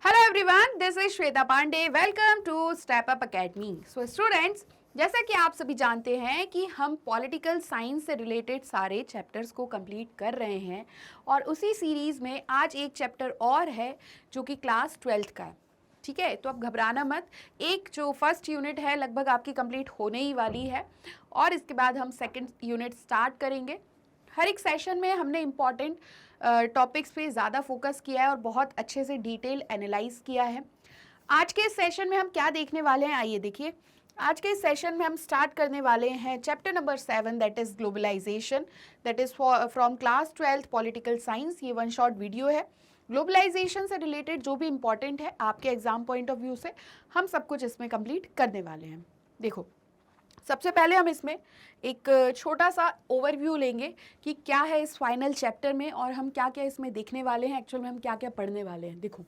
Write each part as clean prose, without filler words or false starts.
Hello everyone, this is Shweta Pandey. Welcome to step up academy. So students, जैसा कि आप सभी जानते हैं कि हम पॉलिटिकल साइंस से रिलेटेड सारे चैप्टर्स को कंप्लीट कर रहे हैं और उसी सीरीज़ में आज एक चैप्टर और है जो कि क्लास 12th का है। ठीक है, तो अब घबराना मत। एक जो फर्स्ट यूनिट है लगभग आपकी कंप्लीट होने ही वाली है और इसके बाद हम सेकंड यूनिट स्टार्ट करेंगे। हर एक सेशन में हमने इम्पॉर्टेंट टॉपिक्स पे ज़्यादा फोकस किया है और बहुत अच्छे से डिटेल एनालाइज किया है। आज के सेशन में हम क्या देखने वाले हैं, आइए देखिए। आज के सेशन में हम स्टार्ट करने वाले हैं chapter number 7, that is globalisation, that is from class 12th political science. ये वन शॉट वीडियो है। ग्लोबलाइजेशन से रिलेटेड जो भी इम्पॉर्टेंट है आपके एग्जाम पॉइंट ऑफ व्यू से, हम सब कुछ इसमें कंप्लीट करने वाले हैं। देखो, सबसे पहले हम इसमें एक छोटा सा ओवरव्यू लेंगे कि क्या है इस फाइनल चैप्टर में और हम क्या क्या इसमें देखने वाले हैं, एक्चुअल में हम क्या क्या पढ़ने वाले हैं। देखो,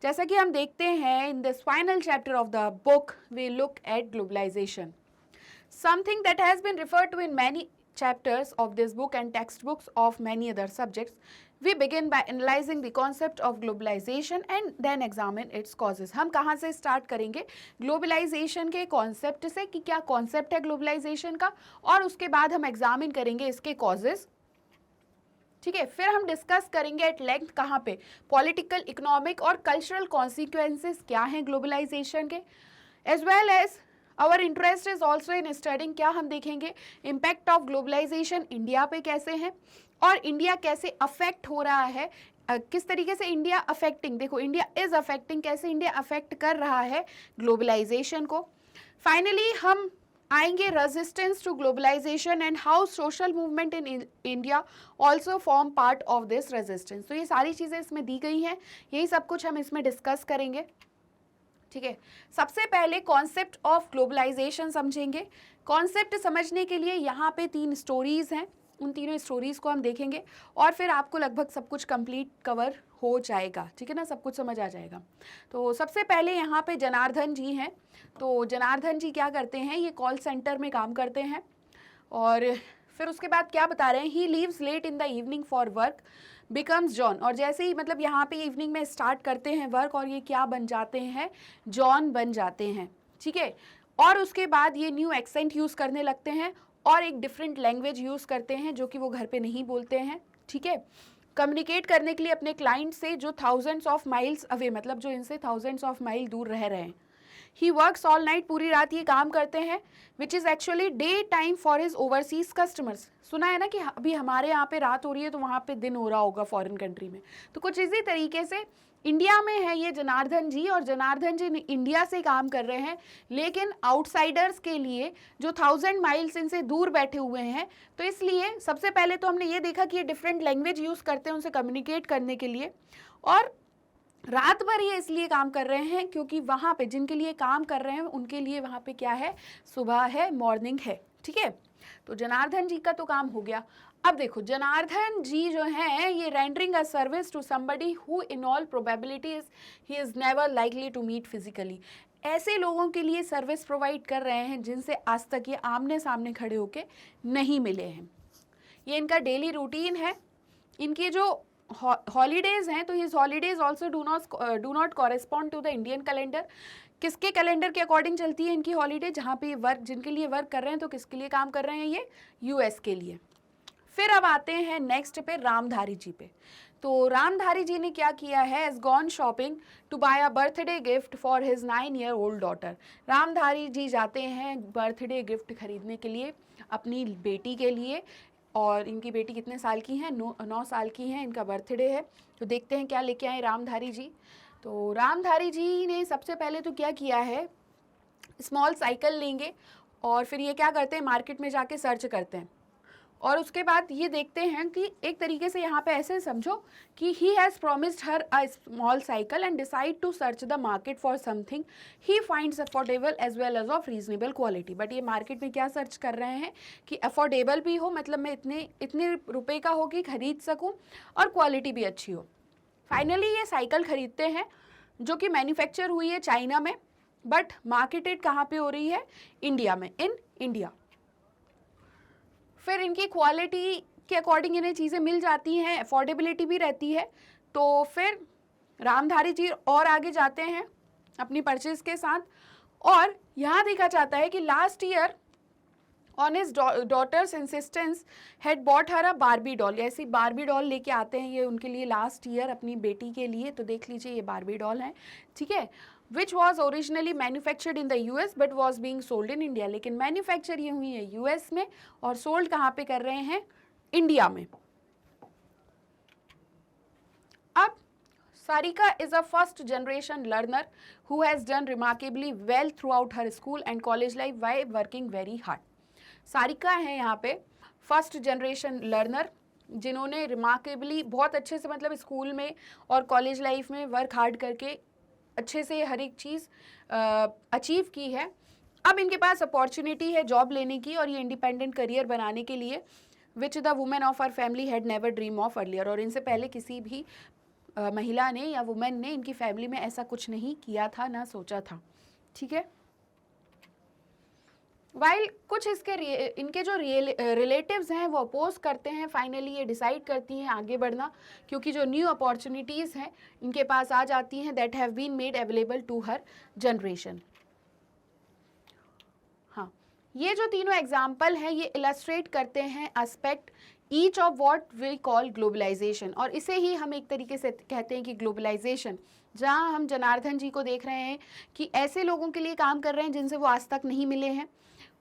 जैसा कि हम देखते हैं in this final chapter of the book we look at globalisation, something that has been referred to in many chapters of this book and textbooks of many other subjects. We begin by analyzing the concept of globalization and then examine its causes. हम कहाँ से start करेंगे? Globalisation के concept से कि क्या concept है globalisation का, और उसके बाद हम एग्जामिन करेंगे इसके कॉजेज। ठीक है, फिर हम डिस्कस करेंगे एट लेंथ कहाँ पे पॉलिटिकल, इकोनॉमिक और कल्चरल कॉन्सिक्वेंसेस क्या हैं ग्लोबलाइजेशन के, as well as our interest is also in studying, क्या हम देखेंगे इम्पैक्ट ऑफ ग्लोबलाइजेशन इंडिया पे कैसे हैं और इंडिया कैसे अफेक्ट हो रहा है, किस तरीके से इंडिया अफेक्टिंग, देखो इंडिया इज अफेक्टिंग, कैसे इंडिया अफेक्ट कर रहा है ग्लोबलाइजेशन को। फाइनली हम आएंगे resistance to globalisation and how social movement in India also form part of this resistance. तो ये सारी चीज़ें इसमें दी गई हैं, यही सब कुछ हम इसमें डिस्कस करेंगे। ठीक है, सबसे पहले कॉन्सेप्ट ऑफ ग्लोबलाइजेशन समझेंगे। कॉन्सेप्ट समझने के लिए यहाँ पे 3 स्टोरीज हैं, उन तीनों स्टोरीज को हम देखेंगे और फिर आपको लगभग सब कुछ कंप्लीट कवर हो जाएगा। ठीक है ना, सब कुछ समझ आ जाएगा। तो सबसे पहले यहाँ पे जनार्दन जी हैं। तो जनार्दन जी क्या करते हैं, ये कॉल सेंटर में काम करते हैं और फिर उसके बाद क्या बता रहे हैं, he leaves late in the evening for work becomes John. और जैसे ही मतलब यहाँ पे इवनिंग में स्टार्ट करते हैं वर्क और ये क्या बन जाते हैं, जॉन बन जाते हैं। ठीक है, और उसके बाद ये न्यू एक्सेंट यूज़ करने लगते हैं और एक डिफरेंट लैंग्वेज यूज़ करते हैं जो कि वो घर पे नहीं बोलते हैं। ठीक है, कम्युनिकेट करने के लिए अपने क्लाइंट से जो थाउजेंड्स ऑफ माइल्स अवे, मतलब जो इनसे थाउजेंड्स ऑफ माइल दूर रह रहे हैं। ही वर्क्स ऑल नाइट, पूरी रात ये काम करते हैं, which is actually day time for his overseas customers. सुना है ना कि अभी हमारे यहाँ पे रात हो रही है तो वहाँ पे दिन हो रहा होगा फॉरेन कंट्री में, तो कुछ इसी तरीके से इंडिया में है ये जनार्दन जी, और जनार्दन जी इंडिया से काम कर रहे हैं लेकिन आउटसाइडर्स के लिए जो 1000 माइल्स इनसे दूर बैठे हुए हैं। तो इसलिए सबसे पहले तो हमने ये देखा कि ये डिफरेंट लैंग्वेज यूज़ करते हैं उनसे कम्युनिकेट करने के लिए, और रात भर ये इसलिए काम कर रहे हैं क्योंकि वहाँ पे जिनके लिए काम कर रहे हैं उनके लिए वहाँ पे क्या है, सुबह है, मॉर्निंग है। ठीक है, तो जनार्दन जी का तो काम हो गया। अब देखो, जनार्दन जी जो हैं ये rendering a service to somebody who in all probabilities he is never likely to meet physically. ऐसे लोगों के लिए सर्विस प्रोवाइड कर रहे हैं जिनसे आज तक ये आमने सामने खड़े होके नहीं मिले हैं। ये इनका डेली रूटीन है। इनके जो हॉलीडेज हैं तो his holidays also do not correspond to the Indian calendar. किसके कैलेंडर के अकॉर्डिंग चलती है इनकी हॉलीडे, जहाँ पे वर्क, जिनके लिए वर्क कर रहे हैं तो किसके लिए काम कर रहे हैं, ये यूएस के लिए। फिर अब आते हैं नेक्स्ट पे रामधारी जी पे। तो रामधारी जी ने क्या किया है, as gone shopping to buy a birthday gift for his 9-year-old daughter. Ramdhari ji जाते हैं बर्थडे गिफ्ट खरीदने के लिए अपनी बेटी के लिए, और इनकी बेटी कितने साल की हैं, 9 साल की हैं, इनका बर्थडे है। तो देखते हैं क्या लेके आए रामधारी जी। तो रामधारी जी ने सबसे पहले तो क्या किया है, स्मॉल साइकिल लेंगे और फिर ये क्या करते हैं, मार्केट में जाके सर्च करते हैं और उसके बाद ये देखते हैं कि एक तरीके से यहाँ पे ऐसे समझो कि he has promised her a small cycle and decide to search the market for something he finds affordable as well as of reasonable quality. But ये मार्केट में क्या सर्च कर रहे हैं कि अफोर्डेबल भी हो, मतलब मैं इतने रुपए का हो कि खरीद सकूँ और क्वालिटी भी अच्छी हो। फाइनली ये साइकिल खरीदते हैं जो कि मैन्युफैक्चर हुई है चाइना में, बट मार्केटेड कहाँ पे हो रही है, इंडिया में, इन इंडिया। फिर इनकी क्वालिटी के अकॉर्डिंग इन्हें चीज़ें मिल जाती हैं, अफोर्डेबिलिटी भी रहती है। तो फिर रामधारी जी और आगे जाते हैं अपनी परचेज के साथ, और यहाँ देखा जाता है कि last year on his daughter's insistence had bought her a Barbie doll. ऐसी बारबी डॉल लेके आते हैं ये उनके लिए लास्ट ईयर अपनी बेटी के लिए। तो देख लीजिए ये बारबी डॉल है, ठीक है, which was originally manufactured in the US but was being sold in India. लेकिन मैन्युफैक्चर ये हुई है यूएस में और सोल्ड कहाँ पे कर रहे हैं, इंडिया में। अब Sarika is a first generation learner who has done remarkably well throughout her school and college life by working very hard. Sarika है यहाँ पे फर्स्ट जनरेशन लर्नर जिन्होंने रिमार्केबली बहुत अच्छे से मतलब स्कूल में और कॉलेज लाइफ में वर्क हार्ड करके अच्छे से हर एक चीज़ अचीव की है। अब इनके पास अपॉर्चुनिटी है जॉब लेने की और ये इंडिपेंडेंट करियर बनाने के लिए, which the women of our family had never dream of earlier. और इनसे पहले किसी भी महिला ने या वुमेन ने इनकी फैमिली में ऐसा कुछ नहीं किया था, ना सोचा था, ठीक है। वाइल कुछ इनके जो रिलेटिव्स हैं वो अपोज करते हैं, फाइनली ये डिसाइड करती हैं आगे बढ़ना, क्योंकि जो न्यू अपॉर्चुनिटीज़ हैं इनके पास आ जाती हैं that have been made available to her generation. हाँ, ये जो तीनों एग्जाम्पल हैं ये इलस्ट्रेट करते हैं aspect each of what we call globalisation, और इसे ही हम एक तरीके से कहते हैं कि ग्लोबलाइजेशन, जहाँ हम जनार्दन जी को देख रहे हैं कि ऐसे लोगों के लिए काम कर रहे हैं जिनसे वो आज तक नहीं मिले हैं।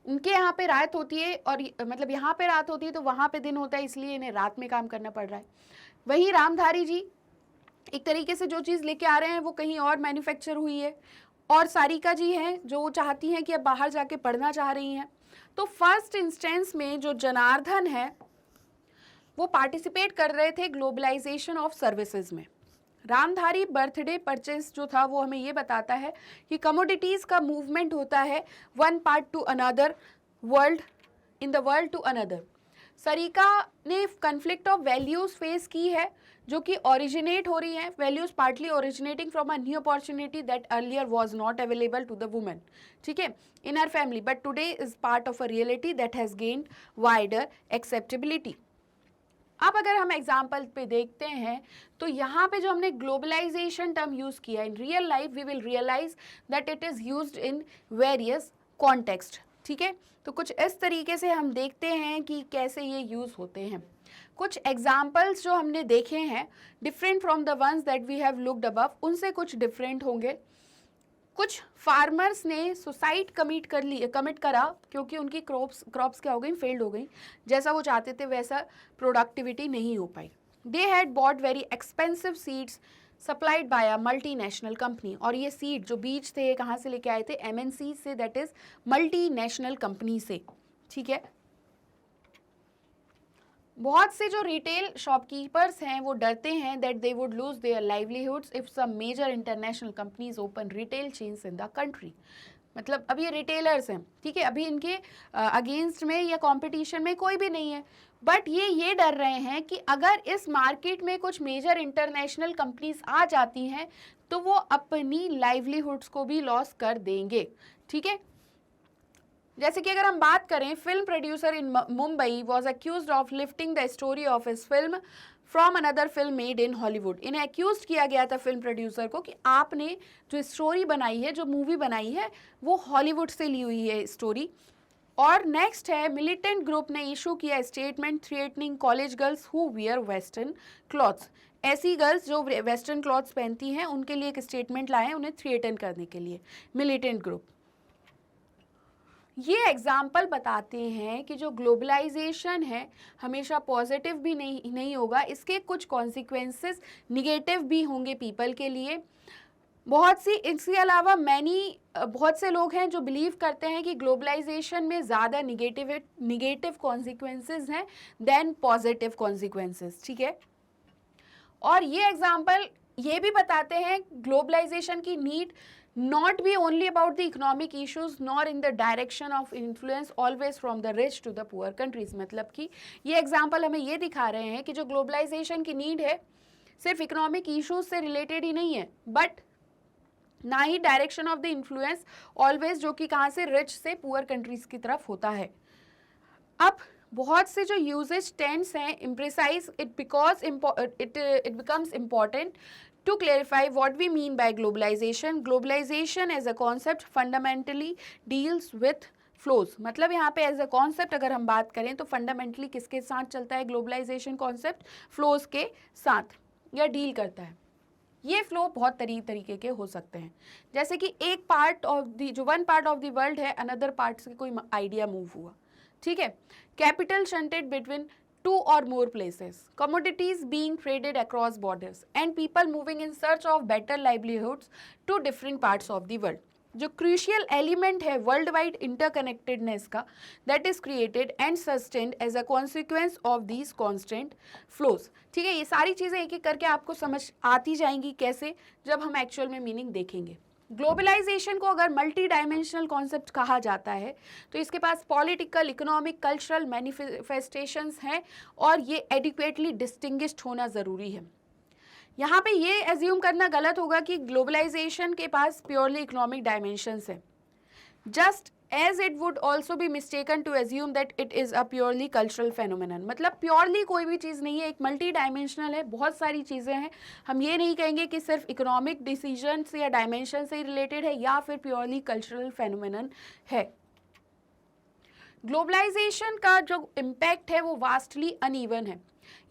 उनके यहाँ पे रात होती है और मतलब यहाँ पे रात होती है तो वहाँ पे दिन होता है, इसलिए इन्हें रात में काम करना पड़ रहा है। वहीं रामधारी जी एक तरीके से जो चीज़ लेके आ रहे हैं वो कहीं और मैन्युफैक्चर हुई है, और सारिका जी हैं जो चाहती हैं कि अब बाहर जाके पढ़ना चाह रही हैं। तो फर्स्ट इंस्टेंस में जो जनार्दन है वो पार्टिसिपेट कर रहे थे ग्लोबलाइजेशन ऑफ सर्विसेज में। रामधारी बर्थडे परचेज जो था वो हमें ये बताता है कि कमोडिटीज़ का मूवमेंट होता है one part to another world, in the world to another. Sarika ने कन्फ्लिक्ट ऑफ वैल्यूज़ फेस की है जो कि ओरिजिनेट हो रही है, values partly originating from a new opportunity that earlier was not available to the women, ठीक है, in her family, but today is part of a reality that has gained wider acceptability. अब अगर हम example पे देखते हैं तो यहाँ पे जो हमने ग्लोबलाइजेशन टर्म यूज़ किया, in real life we will realise that it is used in various context, ठीक है। तो कुछ इस तरीके से हम देखते हैं कि कैसे ये यूज़ होते हैं। कुछ एग्जाम्पल्स जो हमने देखे हैं different from the ones that we have looked above, उनसे कुछ डिफरेंट होंगे। कुछ फार्मर्स ने सुसाइड कमिट करा क्योंकि उनकी क्रॉप्स क्या हो गई, फेल्ड हो गई, जैसा वो चाहते थे वैसा प्रोडक्टिविटी नहीं हो पाई। They had bought very expensive seeds supplied by a multinational company, और ये सीड जो बीज थे कहाँ से लेके आए थे, MNC से, दैट इज मल्टीनेशनल कंपनी से, ठीक है। बहुत से जो रिटेल शॉपकीपर्स हैं वो डरते हैं that they would lose their livelihoods if some major international companies open retail chains in the country. मतलब अब ये रिटेलर्स हैं, ठीक है, अभी इनके अगेंस्ट में या कंपटीशन में कोई भी नहीं है, बट ये डर रहे हैं कि अगर इस मार्केट में कुछ मेजर इंटरनेशनल कंपनीज आ जाती हैं तो वो अपनी लाइवलीहुड्स को भी लॉस कर देंगे, ठीक है। जैसे कि अगर हम बात करें, film producer in Mumbai was accused of lifting the story of his film from another film made in Hollywood. इन्हें अक्यूज किया गया था फिल्म प्रोड्यूसर को कि आपने जो स्टोरी बनाई है, जो मूवी बनाई है, वो हॉलीवुड से ली हुई है स्टोरी। और नेक्स्ट है, मिलिटेंट ग्रुप ने इशू किया statement threatening college girls who wear western clothes. ऐसी गर्ल्स जो वेस्टर्न क्लॉथ्स पहनती हैं उनके लिए एक स्टेटमेंट लाए उन्हें थ्रेटन करने के लिए, मिलिटेंट ग्रुप। ये एग्जाम्पल बताते हैं कि जो ग्लोबलाइजेशन है हमेशा पॉजिटिव भी नहीं होगा, इसके कुछ कॉन्सिक्वेंसेस निगेटिव भी होंगे पीपल के लिए। इसके अलावा बहुत से लोग हैं जो बिलीव करते हैं कि ग्लोबलाइजेशन में ज़्यादा निगेटिव कॉन्सिक्वेंसेस हैं देन पॉजिटिव कॉन्सिक्वेंसेस, ठीक है। और ये एग्जाम्पल ये भी बताते हैं ग्लोबलाइजेशन की need not be only about the economic issues nor in the direction of influence always from the rich to the poor countries। मतलब कि ये एग्जाम्पल हमें ये दिखा रहे हैं कि जो ग्लोबलाइजेशन की नीड है सिर्फ इकोनॉमिक इश्यूज से रिलेटेड ही नहीं है, बट ना ही direction of the influence always, जो कि कहाँ से, रिच से पुअर कंट्रीज की तरफ होता है। अब बहुत से जो यूजेज टेंस हैं imprecise it because it becomes important To clarify what we mean by globalization, globalization as a concept fundamentally deals with flows, मतलब यहाँ पे एज अ कॉन्सेप्ट अगर हम बात करें तो फंडामेंटली किसके साथ चलता है ग्लोबलाइजेशन कॉन्सेप्ट, फ्लोज के साथ या डील करता है। ये फ्लो बहुत तरीके के हो सकते हैं, जैसे कि एक पार्ट ऑफ द जो one part of the world है अनदर पार्ट से कोई आइडिया मूव हुआ, ठीक है। Capital shunted between two or more places, commodities being traded across borders and people moving in search of better livelihoods to different parts of the world। जो crucial element है world wide interconnectedness का, that is created and sustained as a consequence of these constant flows. ठीक है, ये सारी चीज़ें एक एक करके आपको समझ आती जाएंगी कैसे, जब हम एक्चुअल में मीनिंग देखेंगे। ग्लोबलाइजेशन को अगर मल्टी डायमेंशनल कॉन्सेप्ट कहा जाता है तो इसके पास पॉलिटिकल, इकोनॉमिक, कल्चरल मैनिफेस्टेशंस हैं और ये एडिक्वेटली डिस्टिंग्विश्ड होना ज़रूरी है। यहाँ पे ये एज्यूम करना गलत होगा कि ग्लोबलाइजेशन के पास प्योरली इकोनॉमिक डायमेंशंस है, just as it would also be mistaken to assume that it is a purely cultural phenomenon. मतलब प्योरली कोई भी चीज़ नहीं है, एक मल्टी डायमेंशनल है, बहुत सारी चीज़ें हैं। हम ये नहीं कहेंगे कि सिर्फ इकोनॉमिक डिसीजन से या डायमेंशन से रिलेटेड है या फिर प्योरली कल्चरल फेनोमेनन है। ग्लोबलाइजेशन का जो इम्पैक्ट है वो वास्टली अनइवन है,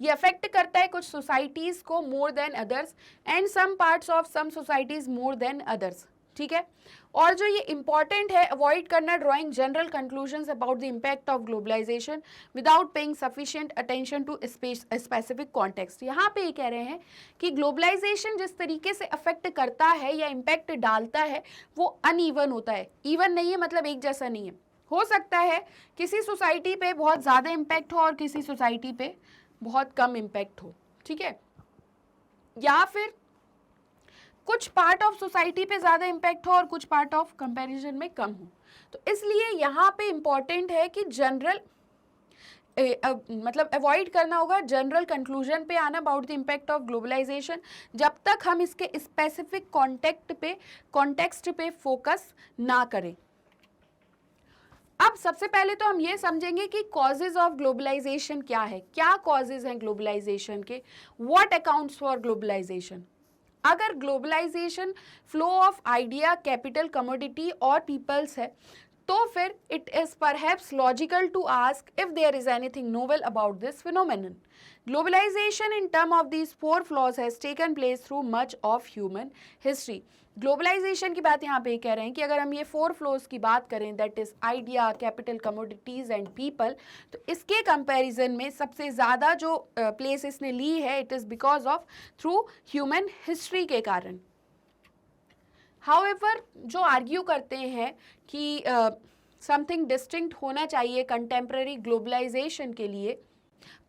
ये अफेक्ट करता है कुछ सोसाइटीज़ को more than others and some parts of some societies more than others, ठीक है। और जो ये इंपॉर्टेंट है, अवॉइड करना drawing general conclusions about the impact of globalisation without paying sufficient attention to specific context. यहाँ पे ये कह रहे हैं कि ग्लोबलाइजेशन जिस तरीके से अफेक्ट करता है या इम्पैक्ट डालता है वो अनइवन होता है, इवन नहीं है मतलब एक जैसा नहीं है। हो सकता है किसी सोसाइटी पे बहुत ज़्यादा इम्पैक्ट हो और किसी सोसाइटी पे बहुत कम इम्पैक्ट हो, ठीक है, या फिर कुछ पार्ट ऑफ सोसाइटी पे ज़्यादा इम्पैक्ट हो और कुछ पार्ट ऑफ कंपैरिजन में कम हो। तो इसलिए यहाँ पे इम्पॉर्टेंट है कि जनरल मतलब अवॉइड करना होगा जनरल कंक्लूजन पे आना about the impact of globalisation, जब तक हम इसके स्पेसिफिक कॉन्टेक्स्ट पे फोकस ना करें। अब सबसे पहले तो हम ये समझेंगे कि कॉजेज ऑफ ग्लोबलाइजेशन क्या है, क्या कॉजेज हैं ग्लोबलाइजेशन के, व्हाट अकाउंट्स फॉर ग्लोबलाइजेशन। अगर globalisation flow of idea, capital, commodity और पीपल्स है तो फिर it is perhaps logical to ask if there is anything novel about this phenomenon. Globalization in terms of these four flaws has taken place through much of human history। Globalisation की बात यहाँ पे कह रहे हैं कि अगर हम ये फोर फ्लोज की बात करें, that is idea, capital, commodities and people, तो इसके कंपैरिजन में सबसे ज़्यादा जो प्लेस इसने ली है it is because of through human history के कारण। हाउएवर जो आर्ग्यू करते हैं कि समथिंग डिस्टिंक्ट होना चाहिए कंटेम्प्रेरी ग्लोबलाइजेशन के लिए,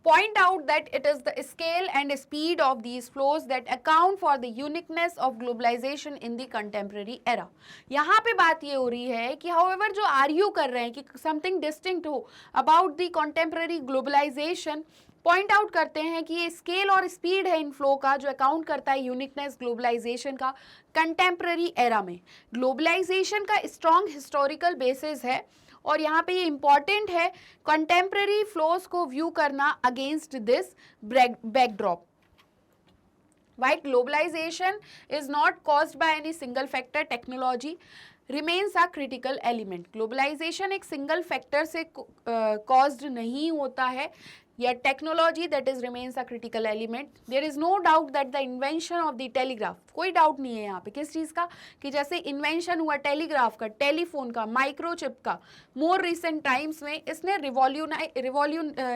point out that it is the scale and speed of these flows that account for the uniqueness of globalization in the contemporary era। यहाँ पे बात ये हो रही है कि however जो आर्ग्यू कर रहे हैं कि something distinct हो about the contemporary globalization, point out करते हैं कि ये स्केल और स्पीड है इन फ्लो का जो अकाउंट करता है यूनिकनेस ग्लोबलाइजेशन का कंटेम्प्रेरी एरा में। ग्लोबलाइजेशन का स्ट्रॉन्ग हिस्टोरिकल बेसिस है और यहाँ पे ये इंपॉर्टेंट है कंटेम्प्रेरी फ्लोज को व्यू करना against this backdrop. While globalization is not caused by any single factor, technology remains a critical element। ग्लोबलाइजेशन एक सिंगल फैक्टर से caused नहीं होता है, या technology that is remains a critical element. There is no doubt that the invention of the telegraph, कोई doubt नहीं है यहाँ पे किस चीज़ का, कि जैसे इन्वेंशन हुआ टेलीग्राफ का, टेलीफोन का, माइक्रोचिप का, मोर रिसेंट टाइम्स में इसने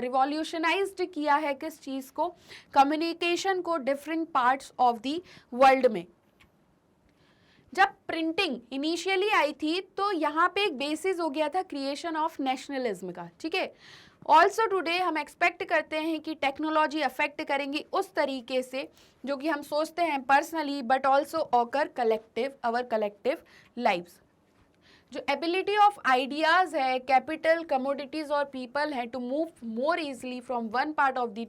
रिवॉल्यूशनाइज्ड किया है किस चीज़ को, कम्युनिकेशन को different parts of the world में। जब प्रिंटिंग इनिशियली आई थी तो यहाँ पे एक बेसिस हो गया था क्रिएशन ऑफ नेशनलिज्म का, ठीक है। ऑल्सो टुडे हम एक्सपेक्ट करते हैं कि टेक्नोलॉजी अफेक्ट करेंगी उस तरीके से जो कि हम सोचते हैं personally, but also occur our collective lives. जो एबिलिटी ऑफ आइडियाज़ है, कैपिटल, कमोडिटीज़ और पीपल है to move more easily from one part of the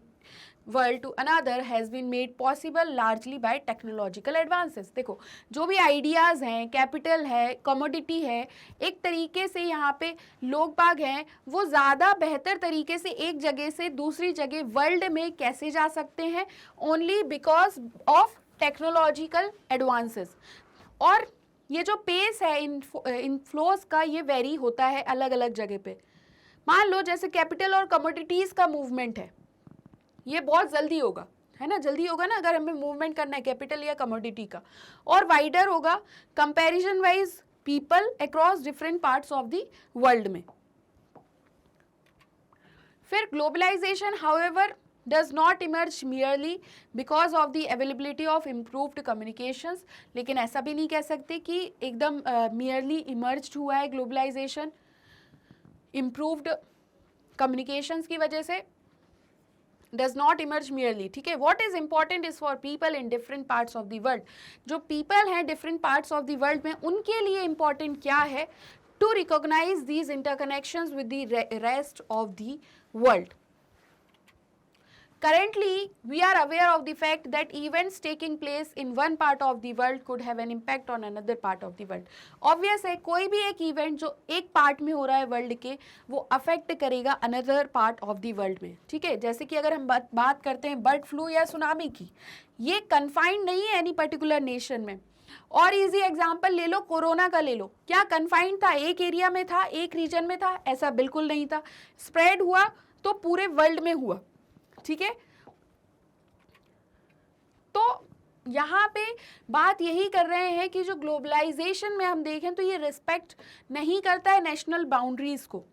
world to another has been made possible largely by technological advances. देखो जो भी ideas हैं, capital है, commodity है, एक तरीके से यहाँ पे लोग बाग हैं वो ज़्यादा बेहतर तरीके से एक जगह से दूसरी जगह वर्ल्ड में कैसे जा सकते हैं, only because of technological advances, और ये जो पेस है इनफ्लोज का ये वेरी होता है अलग अलग जगह पे। मान लो जैसे कैपिटल और कमोडिटीज का मूवमेंट है, ये बहुत जल्दी होगा, है ना, जल्दी होगा ना अगर हमें मूवमेंट करना है कैपिटल या कमोडिटी का, और वाइडर होगा comparison wise people across different parts of the world में। फिर globalisation however does not emerge merely because of the availability of improved communications, लेकिन ऐसा भी नहीं कह सकते कि एकदम merely emerged हुआ है ग्लोबलाइजेशन improved communications की वजह से, does not emerge merely, ठीक है। what is important is for people in different parts of the world, जो people हैं different parts of the world में उनके लिए important क्या है, to recognize these interconnections with the rest of the world. Currently, we are aware of the fact that events taking place in one part of the world could have an impact on another part of the world. Obvious है, कोई भी एक event जो एक part में हो रहा है world के, वो affect करेगा another part of the world में, ठीक है। जैसे कि अगर हम बात करते हैं बर्ड फ्लू या सुनामी की, ये confined नहीं है any particular nation में। और इजी एग्जाम्पल ले लो, कोरोना का ले लो, क्या कन्फाइंड था, एक एरिया में था, एक रीजन में था? ऐसा बिल्कुल नहीं था, स्प्रेड हुआ तो पूरे वर्ल्ड में हुआ, ठीक है। तो यहाँ पे बात यही कर रहे हैं कि जो ग्लोबलाइजेशन में हम देखें तो ये रिस्पेक्ट नहीं करता है नेशनल बाउंड्रीज को।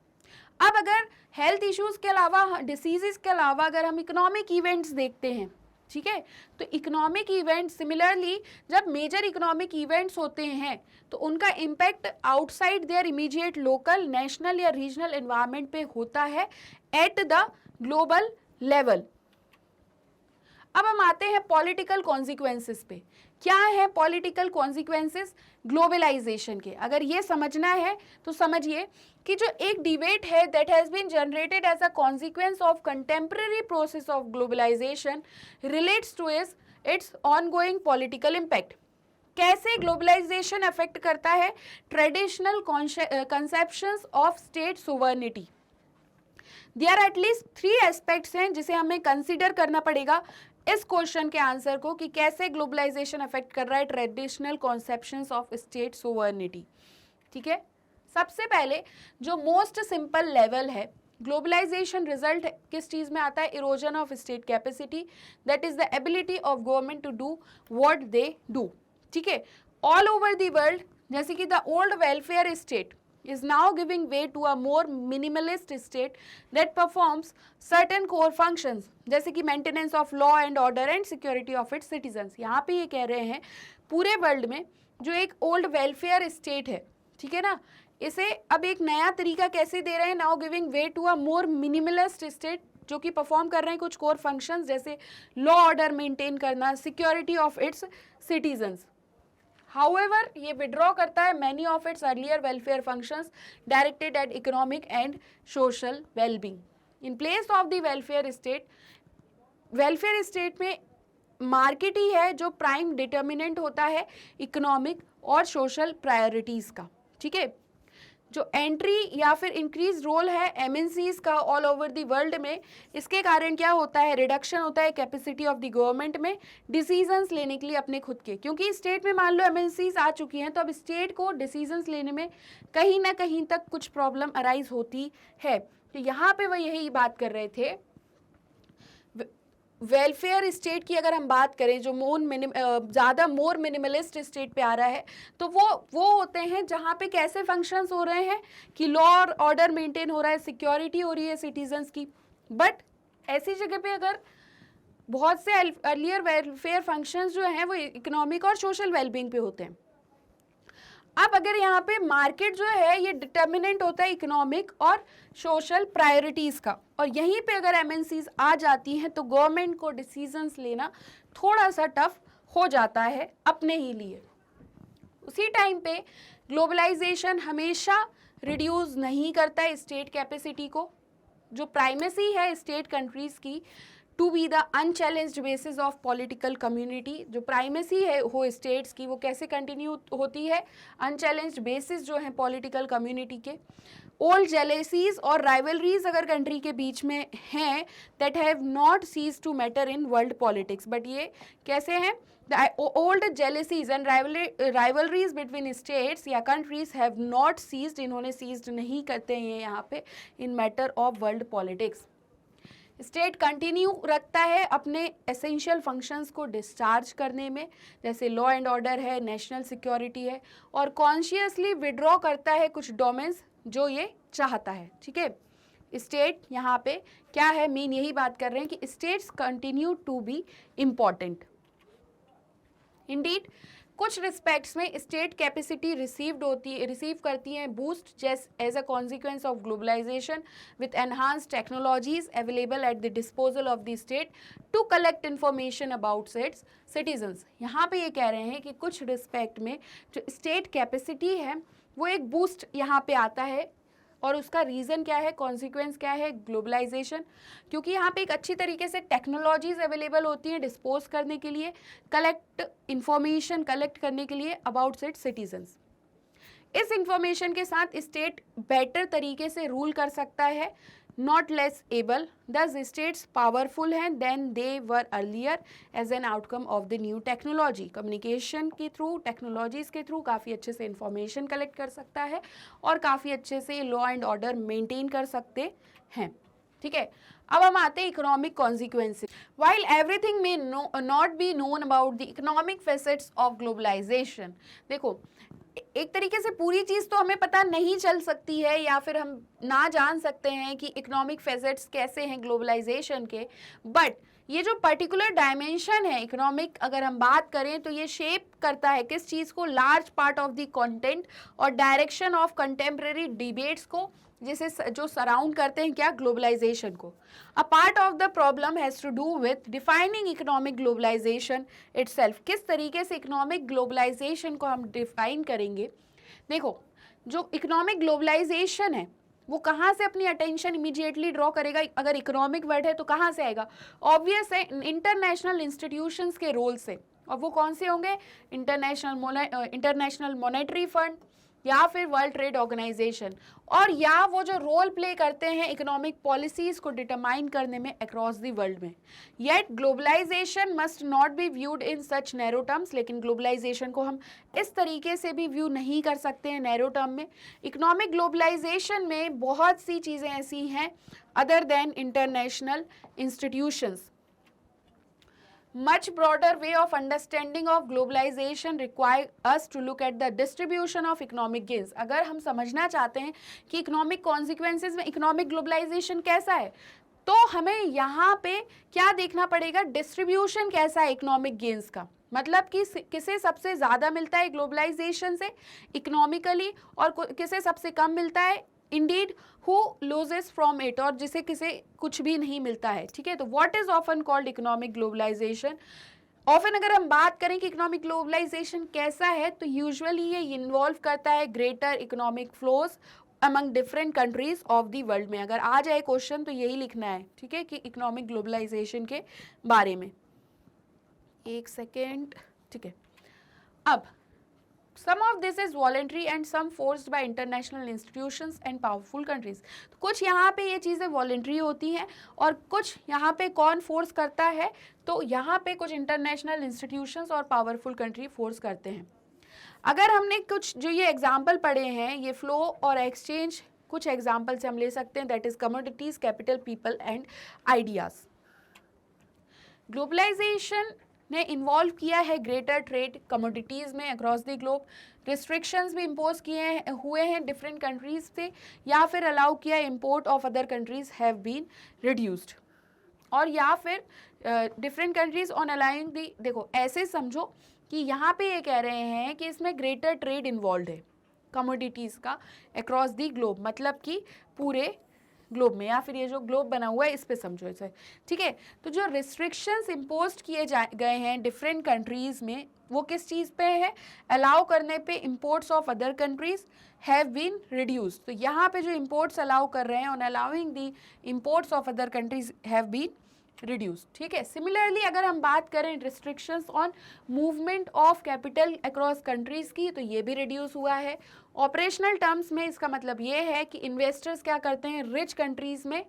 अब अगर हेल्थ इश्यूज के अलावा, डिसीजेस के अलावा अगर हम इकोनॉमिक इवेंट्स देखते हैं, ठीक है, तो इकोनॉमिक इवेंट सिमिलरली जब मेजर इकोनॉमिक इवेंट्स होते हैं तो उनका impact outside their immediate local, national या रीजनल एनवायरनमेंट पे होता है एट द ग्लोबल लेवल। अब हम आते हैं पॉलिटिकल कॉन्सिक्वेंसेस पे। क्या है पॉलिटिकल कॉन्सिक्वेंसेस ग्लोबलाइजेशन के? अगर ये समझना है तो समझिए कि जो एक डिबेट है that has been generated as a consequence of contemporary process of globalisation relates to its ongoing political impact. कैसे ग्लोबलाइजेशन अफेक्ट करता है traditional conceptions of state sovereignty? There are at least 3 aspects हैं जिसे हमें कंसिडर करना पड़ेगा इस क्वेश्चन के आंसर को, कि कैसे ग्लोबलाइजेशन अफेक्ट कर रहा है traditional conceptions of state sovereignty, ठीक है। सबसे पहले जो मोस्ट सिंपल लेवल है, ग्लोबलाइजेशन रिजल्ट किस चीज में आता है? Erosion of state capacity, that is the ability of government to do what they do, ठीक है। ऑल ओवर द वर्ल्ड, जैसे कि the old welfare state is now giving way to a more minimalist state that performs certain core functions, जैसे कि maintenance of law and order and security of its citizens। यहाँ पे ये कह रहे हैं पूरे वर्ल्ड में जो एक ओल्ड वेलफेयर स्टेट है, ठीक है ना, इसे अब एक नया तरीका कैसे दे रहे हैं? now giving way to a more minimalist state, जो कि परफॉर्म कर रहे हैं कुछ कोर फंक्शंस जैसे लॉ ऑर्डर मेंटेन करना, security of its citizens. However, ये विड्रॉ करता है many of its earlier welfare functions directed at economic and social well-being. In place of the welfare state में मार्केट ही है जो प्राइम डिटर्मिनेंट होता है इकोनॉमिक और सोशल प्रायोरिटीज़ का, ठीक है। जो एंट्री या फिर इंक्रीज रोल है एमएनसीज का ऑल ओवर द वर्ल्ड में, इसके कारण क्या होता है? रिडक्शन होता है कैपेसिटी ऑफ द गवर्नमेंट में डिसीजंस लेने के लिए अपने खुद के, क्योंकि स्टेट में मान लो एमएनसीज आ चुकी हैं तो अब स्टेट को डिसीजंस लेने में कहीं ना कहीं तक कुछ प्रॉब्लम अराइज होती है। तो यहाँ पे वो यही बात कर रहे थे। वेलफेयर स्टेट की अगर हम बात करें, जो ज़्यादा मोर मिनिमलिस्ट स्टेट पे आ रहा है, तो वो होते हैं जहाँ पे कैसे फंक्शंस हो रहे हैं कि लॉ और ऑर्डर मेंटेन हो रहा है, सिक्योरिटी हो रही है सिटीजन्स की। बट ऐसी जगह पे अगर बहुत से अर्लियर वेलफेयर फंक्शंस जो हैं वो इकोनॉमिक और सोशल वेलबींग पे होते हैं। अब अगर यहाँ पे मार्केट जो है ये डिटर्मिनेंट होता है इकोनॉमिक और सोशल प्रायोरिटीज़ का, और यहीं पे अगर एमएनसीज आ जाती हैं तो गवर्नमेंट को डिसीजंस लेना थोड़ा सा टफ हो जाता है अपने ही लिए। उसी टाइम पे ग्लोबलाइजेशन हमेशा रिड्यूस नहीं करता है स्टेट कैपेसिटी को। जो प्राइमेसी है स्टेट कंट्रीज़ की to be the unchallenged basis of political community, जो प्राइमेसी है हो स्टेट्स की वो कैसे कंटिन्यू होती है? अनचैलेंज्ड बेसिस जो है पॉलिटिकल कम्युनिटी के। ओल्ड जेलेसीज और राइवलरीज अगर कंट्री के बीच में हैं that have not cease to matter in world politics, but ये कैसे हैं? The old jealousies and rivalries between states या countries have not ceased, इन्होंने seized नहीं करते हैं यहाँ पे in matter of world politics. State continue रखता है अपने एसेंशियल फंक्शंस को डिस्चार्ज करने में, जैसे लॉ एंड ऑर्डर है, नेशनल सिक्योरिटी है, और कॉन्शियसली विड्रॉ करता है कुछ डोमेन्स जो ये चाहता है, ठीक है। स्टेट यहाँ पे क्या है, मेन यही बात कर रहे हैं कि states continue to be important. Indeed कुछ रिस्पेक्ट्स में स्टेट कैपेसिटी रिसीव करती हैं बूस्ट जैसे as a consequence of globalisation with enhanced technologies available at the disposal of the state to collect information about its citizens. यहाँ पे ये कह रहे हैं कि कुछ रिस्पेक्ट में जो स्टेट कैपेसिटी है वो एक बूस्ट यहाँ पे आता है, और उसका रीज़न क्या है, कॉन्सिक्वेंस क्या है, ग्लोबलाइजेशन, क्योंकि यहाँ पे एक अच्छी तरीके से टेक्नोलॉजीज अवेलेबल होती हैं डिस्पोज करने के लिए, इंफॉर्मेशन कलेक्ट करने के लिए अबाउट इट्स सिटीजन्स। इस इंफॉर्मेशन के साथ स्टेट बेटर तरीके से रूल कर सकता है, not less able, thus states powerful हैं than they were earlier as an outcome of the new technology. Communication के थ्रू, टेक्नोलॉजीज़ के थ्रू काफ़ी अच्छे से इंफॉर्मेशन कलेक्ट कर सकता है और काफ़ी अच्छे से लॉ एंड ऑर्डर मेंटेन कर सकते हैं, ठीक है। अब हम आते हैं economic consequences. While everything may not be known about the economic facets of globalisation, देखो एक तरीके से पूरी चीज़ तो हमें पता नहीं चल सकती है या फिर हम ना जान सकते हैं कि इकोनॉमिक फेसेट्स कैसे हैं ग्लोबलाइजेशन के, बट ये जो पर्टिकुलर डायमेंशन है इकोनॉमिक, अगर हम बात करें तो ये शेप करता है किस चीज़ को, large part of the content और डायरेक्शन ऑफ कंटेम्प्रेरी डिबेट्स को, जिसे जो सराउंड करते हैं क्या, ग्लोबलाइजेशन को। A part of the problem has to do with defining economic globalisation itself. किस तरीके से इकोनॉमिक ग्लोबलाइजेशन को हम डिफाइन करेंगे। देखो जो इकोनॉमिक ग्लोबलाइजेशन है वो कहाँ से अपनी अटेंशन इमीडिएटली ड्रॉ करेगा, अगर इकोनॉमिक वर्ड है तो कहाँ से आएगा, ऑब्वियस है इंटरनेशनल इंस्टीट्यूशंस के रोल से, और वो कौन से होंगे, इंटरनेशनल मॉनेटरी फंड या फिर वर्ल्ड ट्रेड ऑर्गेनाइजेशन, और या वो जो रोल प्ले करते हैं इकोनॉमिक पॉलिसीज़ को डिटरमाइन करने में अक्रॉस द वर्ल्ड में। Yet globalisation must not be viewed in such narrow terms, लेकिन ग्लोबलाइजेशन को हम इस तरीके से भी व्यू नहीं कर सकते हैं नैरो टर्म में। इकोनॉमिक ग्लोबलाइजेशन में बहुत सी चीज़ें ऐसी हैं other than international institutions. Much broader way of understanding of globalization require us to look at the distribution of economic gains। अगर हम समझना चाहते हैं कि economic consequences में economic globalization कैसा है, तो हमें यहाँ पे क्या देखना पड़ेगा, डिस्ट्रीब्यूशन कैसा है इकोनॉमिक गेन्स का, मतलब कि किसे सबसे ज़्यादा मिलता है ग्लोबलाइजेशन से इकोनॉमिकली और किसे सबसे कम मिलता है, Indeed who loses from it, और जिसे किसे कुछ भी नहीं मिलता है, ठीक है। तो what is often called economic globalisation. Often अगर हम बात करें कि इकोनॉमिक ग्लोबलाइजेशन कैसा है, तो यूजुअली ये इन्वॉल्व करता है greater economic flows among different countries of the world में। अगर आ जाए क्वेश्चन तो यही लिखना है, ठीक है, कि इकोनॉमिक ग्लोबलाइजेशन के बारे में। एक सेकेंड, ठीक है। अब some of this is voluntary and some forced by international institutions and powerful countries। तो कुछ यहाँ पे ये चीज़ें voluntary होती हैं और कुछ यहाँ पे कौन force करता है, तो यहाँ पे कुछ international institutions और powerful country force करते हैं। अगर हमने कुछ जो ये एग्जाम्पल पढ़े हैं, ये फ्लो और एक्सचेंज कुछ एग्जाम्पल से हम ले सकते हैं, that is commodities, capital, people and ideas. Globalisation ने इन्वॉल्व किया है ग्रेटर ट्रेड कमोडिटीज़ में अक्रॉस द ग्लोब, रिस्ट्रिक्शंस भी इम्पोज किए हुए हैं डिफरेंट कंट्रीज से, या फिर अलाउ किया import of other countries have been reduced, और या फिर different countries on allowing the, देखो ऐसे समझो कि यहाँ पे ये कह रहे हैं कि इसमें ग्रेटर ट्रेड इन्वॉल्व है कमोडिटीज़ का अक्रॉस दी ग्लोब, मतलब कि पूरे ग्लोब में, या फिर ये जो ग्लोब बना हुआ है इस पे समझो इसे, ठीक है। तो जो रिस्ट्रिक्शंस इम्पोज किए गए हैं डिफरेंट कंट्रीज़ में, वो किस चीज़ पे है, अलाउ करने पे imports of other countries have been reduced. तो यहाँ पे जो इम्पोर्ट्स अलाउ कर रहे हैं, on allowing the imports of other countries have been reduce, ठीक है। सिमिलरली अगर हम बात करें restrictions on movement of capital across countries की, तो ये भी रिड्यूस हुआ है। ऑपरेशनल टर्म्स में इसका मतलब ये है कि इन्वेस्टर्स क्या करते हैं, रिच कंट्रीज़ में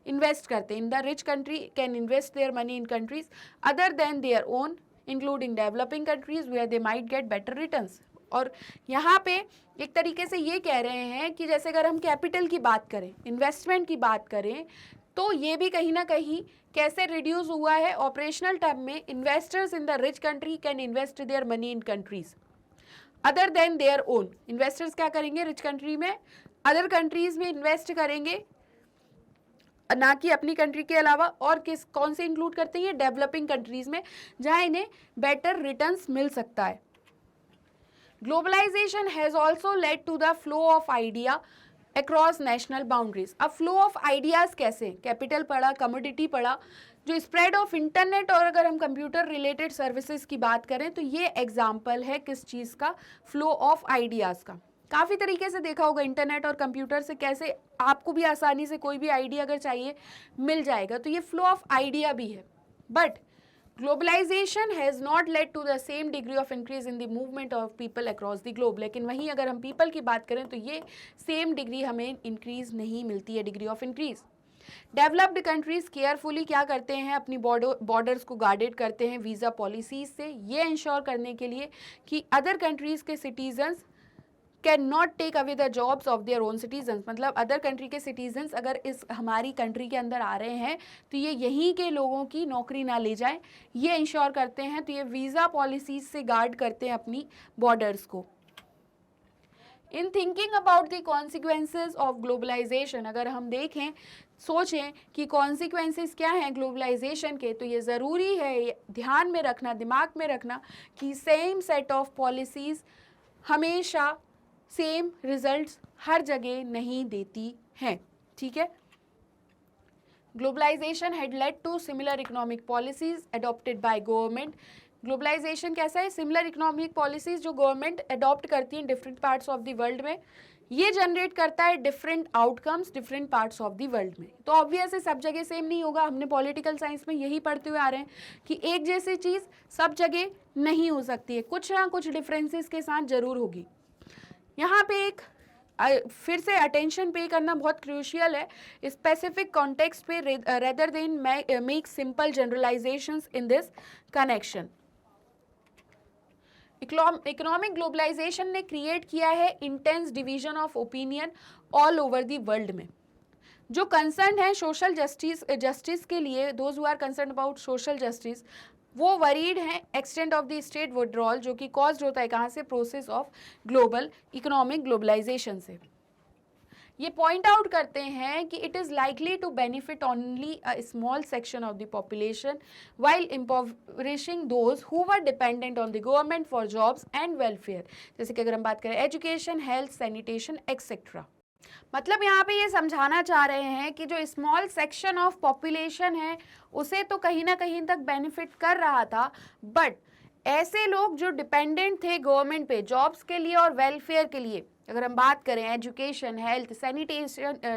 इन्वेस्ट करते हैं। In the rich country can invest their money in countries other than their own including developing countries where they might get better returns. और यहाँ पे एक तरीके से ये कह रहे हैं कि जैसे अगर हम कैपिटल की बात करें, इन्वेस्टमेंट की बात करें, तो ये भी कहीं ना कहीं कैसे रिड्यूस हुआ है। ऑपरेशनल टर्म में investors in the rich country can invest their money in countries other than their own. Investors क्या करेंगे, रिच कंट्री में अदर कंट्रीज में इन्वेस्ट करेंगे, ना कि अपनी कंट्री के अलावा। और किस कौन से इंक्लूड करते हैं, डेवलपिंग कंट्रीज में, जहां इन्हें बेटर रिटर्न्स मिल सकता है। Globalization has also led to the flow of idea across national boundaries. अब फ्लो ऑफ आइडियाज कैसे, कैपिटल पढ़ा, कमोडिटी पढ़ा, जो स्प्रेड ऑफ इंटरनेट और अगर हम कंप्यूटर रिलेटेड सर्विसेज की बात करें तो ये एग्जाम्पल है किस चीज़ का, फ्लो ऑफ आइडियाज़ का। काफ़ी तरीके से देखा होगा इंटरनेट और कंप्यूटर से कैसे आपको भी आसानी से कोई भी आइडिया अगर चाहिए मिल जाएगा, तो ये फ्लो ऑफ आइडिया भी है। But globalization has not led to the same degree of increase in the movement of people across the globe. लेकिन वहीं अगर हम पीपल की बात करें तो ये सेम डिग्री हमें इंक्रीज नहीं मिलती है, degree of increase. Developed countries carefully क्या करते हैं, अपनी बॉर्डर्स को गार्डेड करते हैं वीज़ा पॉलिसीज से, ये इंश्योर करने के लिए कि अदर कंट्रीज़ के citizens can not take away the jobs of their own citizens. मतलब अदर कंट्री के सिटीजन्स अगर इस हमारी कंट्री के अंदर आ रहे हैं तो ये यहीं के लोगों की नौकरी ना ले जाए, ये इंश्योर करते हैं। तो ये वीज़ा पॉलिसीज से गार्ड करते हैं अपनी बॉर्डर्स को। In thinking about the consequences of globalization, अगर हम देखें, सोचें कि कॉन्सिक्वेंसेस क्या हैं ग्लोबलाइजेशन के, तो ये ज़रूरी है ध्यान में रखना, दिमाग में रखना कि सेम सेट ऑफ पॉलिसीज़ हमेशा सेम रिजल्ट्स हर जगह नहीं देती हैं। ठीक है। Globalization had led to similar economic policies adopted by government. Globalization कैसा है, सिमिलर इकोनॉमिक पॉलिसीज जो गवर्नमेंट अडॉप्ट करती हैं different parts of the world में, ये जनरेट करता है different outcomes different parts of the world में। तो ऑब्वियस है सब जगह सेम नहीं होगा, हमने पॉलिटिकल साइंस में यही पढ़ते हुए आ रहे हैं कि एक जैसी चीज़ सब जगह नहीं हो सकती है, कुछ ना कुछ डिफरेंसेस के साथ जरूर होगी। यहाँ पे एक फिर से अटेंशन पे करना बहुत क्रूशियल है स्पेसिफिक कॉन्टेक्स्ट पे rather than make simple generalizations in this connection. Economic globalization ने क्रिएट किया है intense division of opinion all over the world में। जो कंसर्न है सोशल जस्टिस के लिए, those who are concern about social justice, वो वरीड हैं extent of the state withdrawal, जो कि कॉज्ड होता है कहाँ से, process of global economic globalization से। ये पॉइंट आउट करते हैं कि it is likely to benefit only a small section of the population while impoverishing those who were dependent on the government for jobs and welfare. जैसे कि अगर हम बात करें एजुकेशन, हेल्थ, सैनिटेशन एक्सेट्रा। मतलब यहाँ पे ये समझाना चाह रहे हैं कि जो स्मॉल सेक्शन ऑफ पॉपुलेशन है उसे तो कहीं ना कहीं तक बेनिफिट कर रहा था, बट ऐसे लोग जो डिपेंडेंट थे गवर्नमेंट पे जॉब्स के लिए और वेलफेयर के लिए, अगर हम बात करें एजुकेशन, हेल्थ,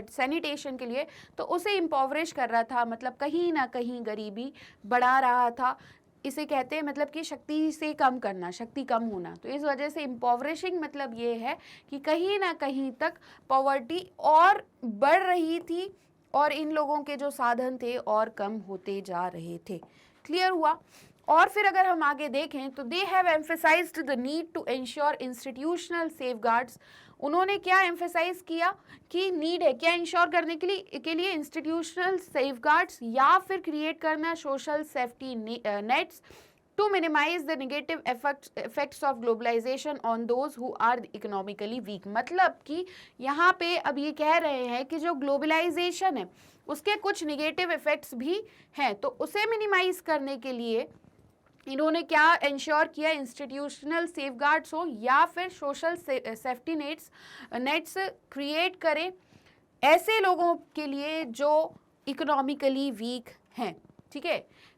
सैनिटेशन के लिए, तो उसे इम्पोवरिश कर रहा था, मतलब कहीं ना कहीं गरीबी बढ़ा रहा था। इसे कहते हैं मतलब कि शक्ति से कम करना, शक्ति कम होना। तो इस वजह से इम्पोवरिशिंग मतलब ये है कि कहीं ना कहीं तक पॉवर्टी और बढ़ रही थी और इन लोगों के जो साधन थे और कम होते जा रहे थे। क्लियर हुआ। और फिर अगर हम आगे देखें तो they have emphasized the need to ensure institutional safeguards. उन्होंने क्या एम्फेसाइज किया कि नीड है क्या इंश्योर करने के लिए इंस्टीट्यूशनल सेफगार्ड्स या फिर क्रिएट करना social safety nets to minimize the negative effects of globalization on those who are economically weak. मतलब कि यहाँ पे अब ये कह रहे हैं कि जो ग्लोबलाइजेशन है उसके कुछ नेगेटिव इफेक्ट्स भी हैं, तो उसे मिनिमाइज करने के लिए इन्होंने क्या इंश्योर किया, इंस्टीट्यूशनल सेफगार्ड्स हो या फिर सोशल सेफ्टी नेट्स क्रिएट करें ऐसे लोगों के लिए जो इकोनॉमिकली वीक हैं। ठीक है।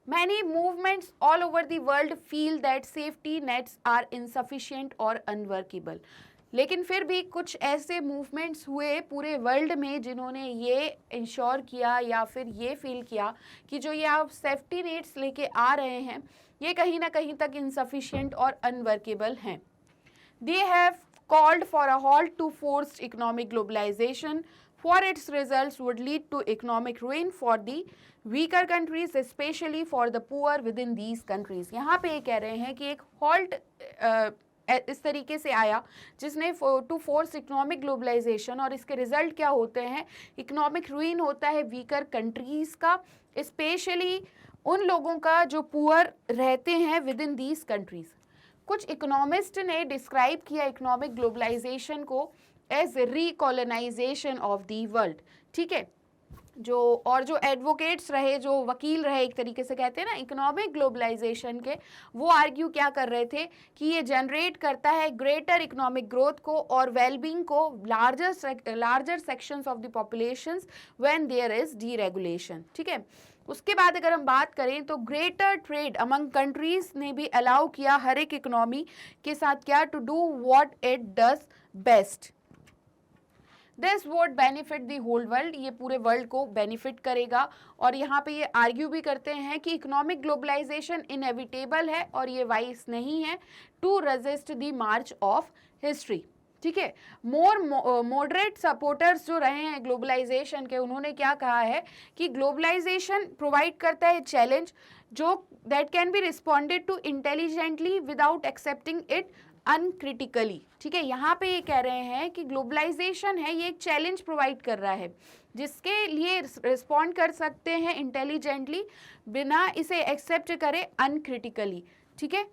Many movements all over the world feel that safety nets are insufficient और अनवर्केबल। लेकिन फिर भी कुछ ऐसे मूवमेंट्स हुए पूरे वर्ल्ड में जिन्होंने ये इंश्योर किया या फिर ये फील किया कि जो ये आप सेफ्टी नेट्स लेके आ रहे हैं ये कहीं ना कहीं तक इनसफिशिएंट और अनवर्केबल हैं। They have called for a halt to forced economic globalization for its results would lead to economic ruin for the weaker countries, especially for the poor within these countries. यहाँ पे ये कह रहे हैं कि एक halt इस तरीके से आया जिसने टू फोर्स इकोनॉमिक ग्लोबलाइजेशन, और इसके रिजल्ट क्या होते हैं, इकोनॉमिक रूइन होता है वीकर कंट्रीज का, स्पेशली उन लोगों का जो पुअर रहते हैं विद इन दीज कंट्रीज. कुछ इकोनॉमिस्ट ने डिस्क्राइब किया इकोनॉमिक ग्लोबलाइजेशन को as recolonization of the world. ठीक है, जो एडवोकेट्स रहे, जो वकील रहे, एक तरीके से कहते हैं ना इकोनॉमिक ग्लोबलाइजेशन के, वो आर्ग्यू क्या कर रहे थे कि ये जनरेट करता है ग्रेटर इकोनॉमिक ग्रोथ को और वेलबींग को larger sections of the populations when there is deregulation. ठीक है, उसके बाद अगर हम बात करें तो ग्रेटर ट्रेड अमंग कंट्रीज ने भी अलाउ किया हर एक इकोनॉमी के साथ क्या, to do what it does best. This would benefit the whole world, ये पूरे वर्ल्ड को बेनिफिट करेगा. और यहाँ पे ये आर्ग्यू भी करते हैं कि इकोनॉमिक ग्लोबलाइजेशन इनएविटेबल है और ये वाइस नहीं है to resist the march of history. ठीक है, मॉडरेट सपोर्टर्स जो रहे हैं ग्लोबलाइजेशन के, उन्होंने क्या कहा है कि ग्लोबलाइजेशन प्रोवाइड करता है चैलेंज जो that can be responded to intelligently without accepting it uncritically. ठीक है, यहाँ पे ये कह रहे हैं कि ग्लोबलाइजेशन है, ये एक चैलेंज प्रोवाइड कर रहा है जिसके लिए रिस्पॉन्ड कर सकते हैं इंटेलिजेंटली, बिना इसे एक्सेप्ट करे अनक्रिटिकली. ठीक है,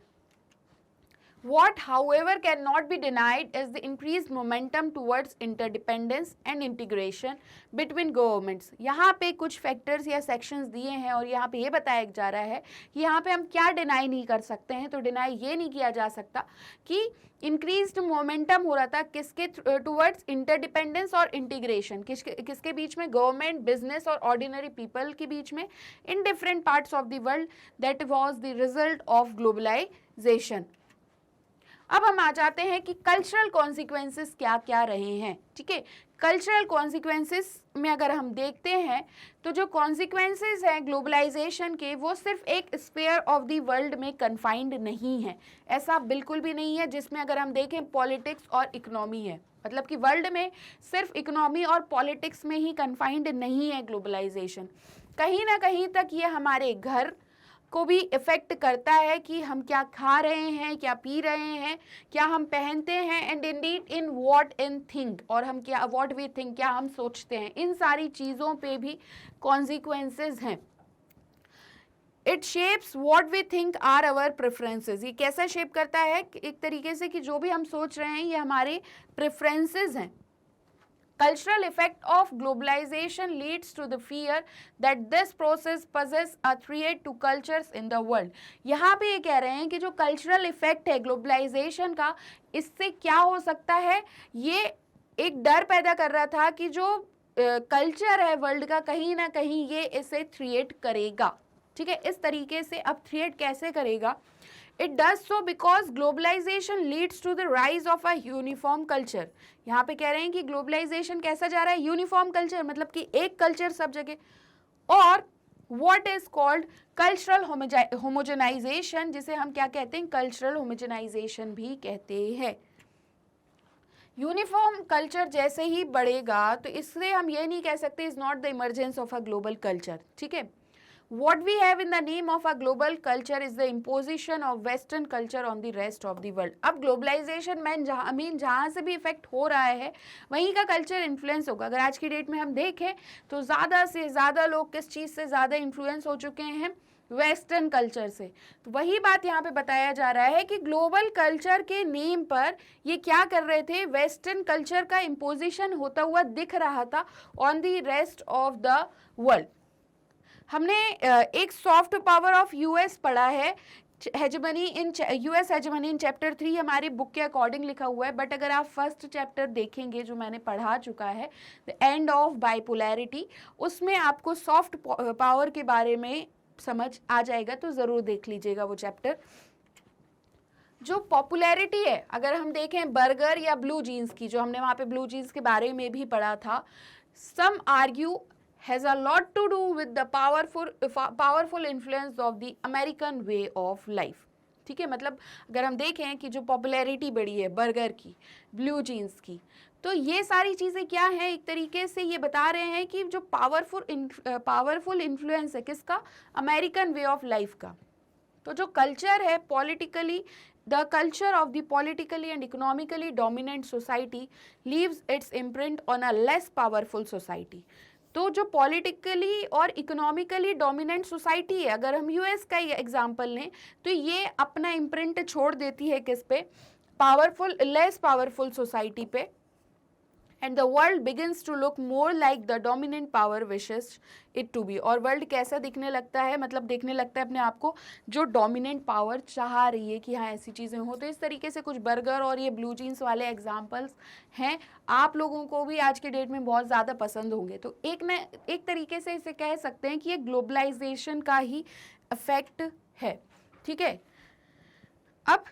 What, however, cannot be denied is the increased momentum towards interdependence and integration between governments. यहाँ पे कुछ फैक्टर्स या सेक्शंस दिए हैं और यहाँ पे ये बताया जा रहा है कि यहाँ पे हम क्या डिनाई नहीं कर सकते हैं. तो डिनाई ये नहीं किया जा सकता कि इंक्रीज्ड मोमेंटम हो रहा था किसके टुवर्ड्स इंटरडिपेंडेंस और इंटीग्रेशन, किसके बीच में, गवर्नमेंट, बिजनेस और ऑर्डिनरी पीपल के बीच में in different parts of the world. That was the result of globalization. अब हम आ जाते हैं कि कल्चरल कॉन्सिक्वेंसेस क्या क्या रहे हैं. ठीक है, कल्चरल कॉन्सिक्वेंसेस में अगर हम देखते हैं तो जो कॉन्सिक्वेंसेस हैं ग्लोबलाइजेशन के, वो सिर्फ एक स्फीयर ऑफ द वर्ल्ड में कन्फाइंड नहीं है. ऐसा बिल्कुल भी नहीं है जिसमें अगर हम देखें पॉलिटिक्स और इकोनॉमी है, मतलब कि वर्ल्ड में सिर्फ इकोनॉमी और पॉलिटिक्स में ही कन्फाइंड नहीं है ग्लोबलाइजेशन. कहीं ना कहीं तक ये हमारे घर को भी इफेक्ट करता है कि हम क्या खा रहे हैं, क्या पी रहे हैं, क्या हम पहनते हैं, and Indeed in what in think, और हम क्या व्हाट वी थिंक, क्या हम सोचते हैं, इन सारी चीज़ों पे भी कॉन्सिक्वेंसेस हैं. It shapes what we think are our preferences. ये कैसा शेप करता है, एक तरीके से कि जो भी हम सोच रहे हैं ये हमारे प्रेफरेंसेस हैं. Cultural effect of globalization leads to the fear that this process poses a threat to cultures in the world. यहाँ पे ये कह रहे हैं कि जो कल्चरल इफेक्ट है ग्लोबलाइजेशन का, इससे क्या हो सकता है, ये एक डर पैदा कर रहा था कि जो कल्चर है वर्ल्ड का, कहीं ना कहीं ये इसे थ्रेट करेगा. ठीक है, इस तरीके से अब थ्रेट कैसे करेगा, It does so because globalization leads to the rise of a uniform culture. यहाँ पे कह रहे हैं कि ग्लोबलाइजेशन कैसा जा रहा है, यूनिफॉर्म कल्चर, मतलब कि एक कल्चर सब जगह, और what is called cultural homogenization, जिसे हम क्या कहते हैं, कल्चरल होमोजेनाइजेशन भी कहते हैं. यूनिफॉर्म कल्चर जैसे ही बढ़ेगा तो इससे हम ये नहीं कह सकते is not the emergence of a global culture. ठीक है, What we have in the name of a global culture is the imposition of Western culture on the rest of the world. अब ग्लोबलाइजेशन में जहाँ से भी effect हो रहा है वहीं का कल्चर इन्फ्लुएंस होगा. अगर आज की डेट में हम देखें तो ज़्यादा से ज़्यादा लोग किस चीज़ से ज़्यादा इन्फ्लुएंस हो चुके हैं, वेस्टर्न कल्चर से. तो वही बात यहाँ पे बताया जा रहा है कि ग्लोबल कल्चर के नेम पर ये क्या कर रहे थे, वेस्टर्न कल्चर का इम्पोजिशन होता हुआ दिख रहा था on the rest of the world. हमने एक सॉफ्ट पावर ऑफ यूएस पढ़ा है, hegemony in US hegemony in chapter 3 हमारी बुक के अकॉर्डिंग लिखा हुआ है. बट अगर आप फर्स्ट चैप्टर देखेंगे जो मैंने पढ़ा चुका है, द एंड ऑफ बाइपोलैरिटी, उसमें आपको सॉफ्ट पावर के बारे में समझ आ जाएगा, तो ज़रूर देख लीजिएगा वो चैप्टर. जो पॉपुलैरिटी है, अगर हम देखें बर्गर या ब्लू जीन्स की, जो हमने वहाँ पे ब्लू जीन्स के बारे में भी पढ़ा था, सम argue has a lot to do with the powerful influence of the American way of life. ठीक है, मतलब अगर हम देखें कि जो पॉपुलैरिटी बढ़ी है बर्गर की, ब्लू जीन्स की, तो ये सारी चीज़ें क्या है, एक तरीके से ये बता रहे हैं कि जो पावरफुल इन्फ्लुएंस है किसका, अमेरिकन वे ऑफ लाइफ का। तो जो कल्चर है politically, the culture of the politically and economically dominant society leaves it's imprint on a less powerful society. तो जो पॉलिटिकली और इकोनॉमिकली डोमिनेंट सोसाइटी है, अगर हम यूएस का एग्जांपल लें तो ये अपना इम्प्रिंट छोड़ देती है किस पे, पावरफुल, लेस पावरफुल सोसाइटी पे, and the world begins to look more like the dominant power wishes it to be. और वर्ल्ड कैसा दिखने लगता है, मतलब देखने लगता है अपने आप को जो डोमिनेंट पावर चाह रही है कि हाँ ऐसी चीज़ें हो। तो इस तरीके से कुछ बर्गर और ये ब्लू जीन्स वाले एग्जाम्पल्स हैं, आप लोगों को भी आज के डेट में बहुत ज़्यादा पसंद होंगे। तो एक तरीके से इसे कह सकते हैं कि ये ग्लोबलाइजेशन का ही इफेक्ट है, ठीक है। अब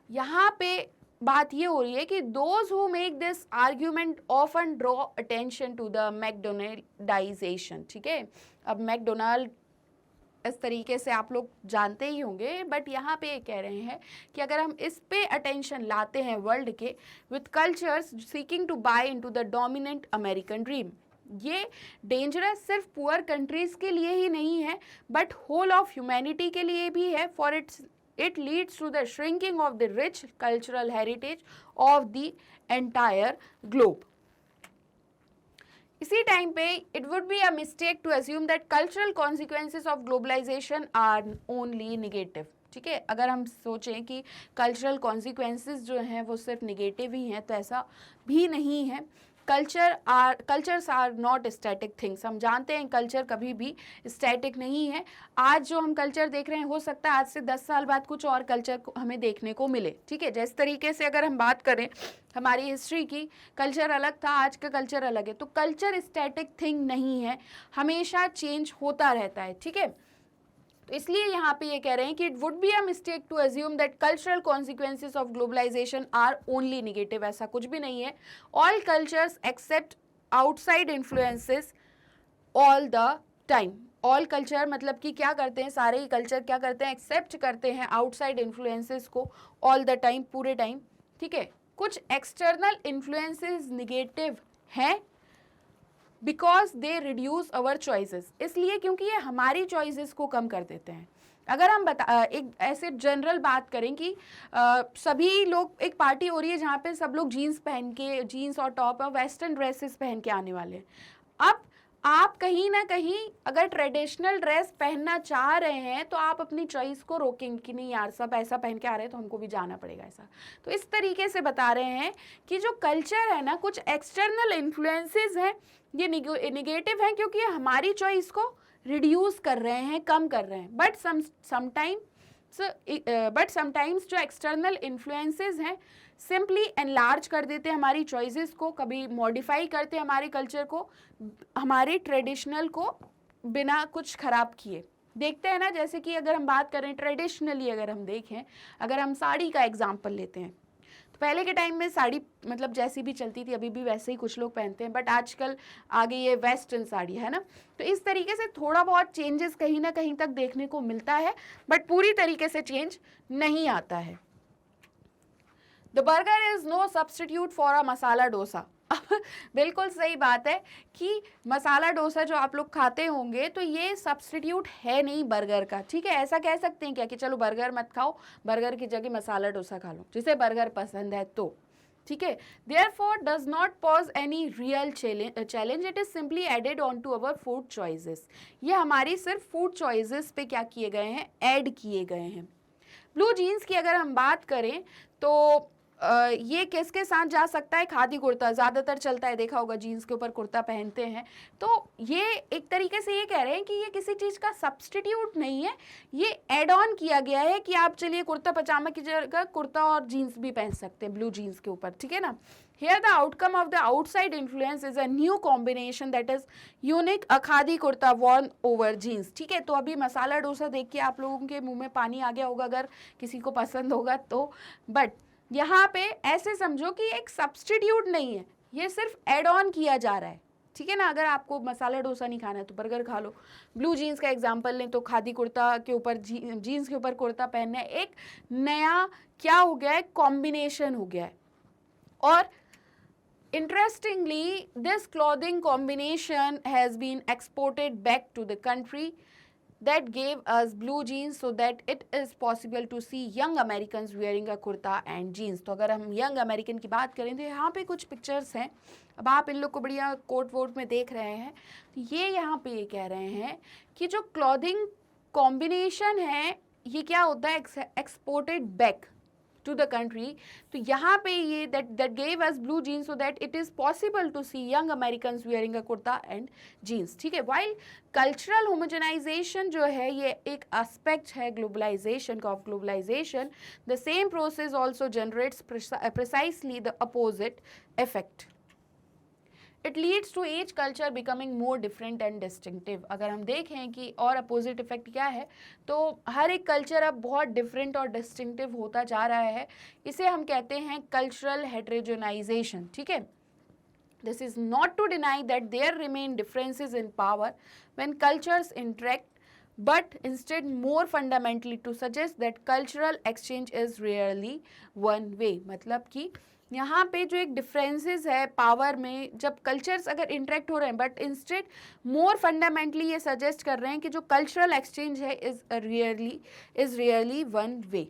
यहाँ पे बात ये हो रही है कि those who make this argument often draw attention to the McDonaldization, ठीक है। अब मैकडोनाल्ड इस तरीके से आप लोग जानते ही होंगे, बट यहाँ पे ये कह रहे हैं कि अगर हम इस पे अटेंशन लाते हैं वर्ल्ड के, with cultures seeking to buy into the dominant American dream, ये डेंजरस सिर्फ पुअर कंट्रीज के लिए ही नहीं है बट होल ऑफ ह्यूमैनिटी के लिए भी है, for it leads to the shrinking of the rich cultural heritage of the entire globe. इसी टाइम पे it would be a mistake to assume that cultural consequences of globalization are only negative, ठीक है। अगर हम सोचें कि cultural consequences जो हैं वो सिर्फ निगेटिव ही हैं, तो ऐसा भी नहीं है। Cultures are not static things, हम जानते हैं कल्चर कभी भी स्टैटिक नहीं है। आज जो हम कल्चर देख रहे हैं, हो सकता है आज से 10 साल बाद कुछ और कल्चर हमें देखने को मिले, ठीक है। जिस तरीके से अगर हम बात करें हमारी हिस्ट्री की, कल्चर अलग था, आज का कल्चर अलग है। तो कल्चर स्टैटिक थिंग नहीं है, हमेशा चेंज होता रहता है, ठीक है। तो इसलिए यहाँ पे ये कह रहे हैं कि it would be a mistake to assume that cultural consequences of globalization are only negative, ऐसा कुछ भी नहीं है। All cultures accept outside influences all the time. All culture मतलब कि क्या करते हैं, सारे ही कल्चर क्या करते हैं, एक्सेप्ट करते हैं आउटसाइड इन्फ्लुएंसेस को ऑल द टाइम, पूरे टाइम, ठीक है। कुछ एक्सटर्नल इन्फ्लुएंसेस निगेटिव हैं because they reduce our choices, इसलिए क्योंकि ये हमारी चॉइसेस को कम कर देते हैं। अगर हम एक ऐसे जनरल बात करें कि सभी लोग, एक पार्टी हो रही है जहाँ पे सब लोग जीन्स पहन के, जीन्स और टॉप और वेस्टर्न ड्रेसेस पहन के आने वाले हैं। अब आप कहीं ना कहीं अगर ट्रेडिशनल ड्रेस पहनना चाह रहे हैं तो आप अपनी चॉइस को रोकेंगे कि नहीं यार सब ऐसा पहन के आ रहे हैं तो हमको भी जाना पड़ेगा ऐसा। तो इस तरीके से बता रहे हैं कि जो कल्चर है ना, कुछ एक्सटर्नल इन्फ्लुएंसेस हैं, ये निगेटिव हैं क्योंकि ये हमारी चॉइस को रिड्यूस कर रहे हैं, कम कर रहे हैं। बट समटाइम्स जो एक्सटर्नल इन्फ्लुएंसेस हैं सिंपली एनलार्ज कर देते हैं हमारी चॉइसेस को, कभी मॉडिफाई करते हैं हमारे कल्चर को, हमारे ट्रेडिशनल को बिना कुछ खराब किए। देखते हैं ना, जैसे कि अगर हम बात करें ट्रेडिशनली, अगर हम देखें, अगर हम साड़ी का एग्जांपल लेते हैं तो पहले के टाइम में साड़ी मतलब जैसी भी चलती थी, अभी भी वैसे ही कुछ लोग पहनते हैं, बट आजकल आगे ये वेस्टर्न साड़ी है ना। तो इस तरीके से थोड़ा बहुत चेंजेस कहीं ना कहीं तक देखने को मिलता है, बट पूरी तरीके से चेंज नहीं आता है। The burger is no substitute for a masala dosa. बिल्कुल सही बात है कि मसाला डोसा जो आप लोग खाते होंगे तो ये सब्सटीट्यूट है नहीं बर्गर का, ठीक है। ऐसा कह सकते हैं क्या कि चलो बर्गर मत खाओ, बर्गर की जगह मसाला डोसा खा लो, जिसे बर्गर पसंद है तो, ठीक है। Therefore does not pose any real challenge, it is simply added on to our food choices. ये हमारी सिर्फ फूड चॉइसेस पे क्या किए गए हैं, ऐड किए गए हैं। ब्लू जीन्स की अगर हम बात करें तो ये किसके साथ जा सकता है, खादी कुर्ता ज़्यादातर चलता है, देखा होगा जीन्स के ऊपर कुर्ता पहनते हैं। तो ये एक तरीके से ये कह रहे हैं कि ये किसी चीज़ का सब्सटीट्यूट नहीं है, ये एड ऑन किया गया है कि आप चलिए कुर्ता पजामा की जगह कुर्ता और जीन्स भी पहन सकते हैं ब्लू जीन्स के ऊपर, ठीक है ना। Here the outcome of the outside influence is a new combination that is unique, a khadi kurta worn over jeans, ठीक है। तो अभी मसाला डोसा देख के आप लोगों के मुंह में पानी आ गया होगा अगर किसी को पसंद होगा तो, बट यहाँ पे ऐसे समझो कि एक सब्सटीट्यूट नहीं है, ये सिर्फ एड ऑन किया जा रहा है, ठीक है ना। अगर आपको मसाला डोसा नहीं खाना है तो बर्गर खा लो। ब्लू जीन्स का एग्जांपल लें तो खादी कुर्ता के ऊपर जीन्स के ऊपर कुर्ता पहनना है, एक नया क्या हो गया है, कॉम्बिनेशन हो गया है। और Interestingly, this clothing combination has been exported back to the country that gave us blue jeans so that it is possible to see young Americans wearing a kurta and jeans. तो अगर हम young American की बात करें तो यहाँ पे कुछ पिक्चर्स हैं. अब आप इन लोग को बढ़िया कोट वोट में देख रहे हैं. तो ये यहाँ पे ये कह रहे हैं कि जो क्लॉथिंग कॉम्बिनेशन है ये क्या होता है, exported back to the country. तो यहाँ पे ये that gave us blue jeans so that it is possible to see young Americans wearing a kurta and jeans. ठीक है. While cultural homogenization जो है ये एक aspect है globalization का, of globalization, the same process also generates precisely the opposite effect. It leads to each culture becoming more different and distinctive. अगर हम देखें कि और अपोजिट इफेक्ट क्या है तो हर एक कल्चर अब बहुत डिफरेंट और डिस्टिंक्टिव होता जा रहा है. इसे हम कहते हैं कल्चरल हेटेरोजेनाइजेशन. ठीक है. This is not to deny that there remain differences in power when cultures interact, but instead more fundamentally to suggest that cultural exchange is rarely one way. मतलब कि यहाँ पे जो एक डिफरेंसेस है पावर में जब कल्चर्स अगर इंटरेक्ट हो रहे हैं, बट इंस्टेड मोर फंडामेंटली ये सजेस्ट कर रहे हैं कि जो कल्चरल एक्सचेंज है इज रियरली वन वे.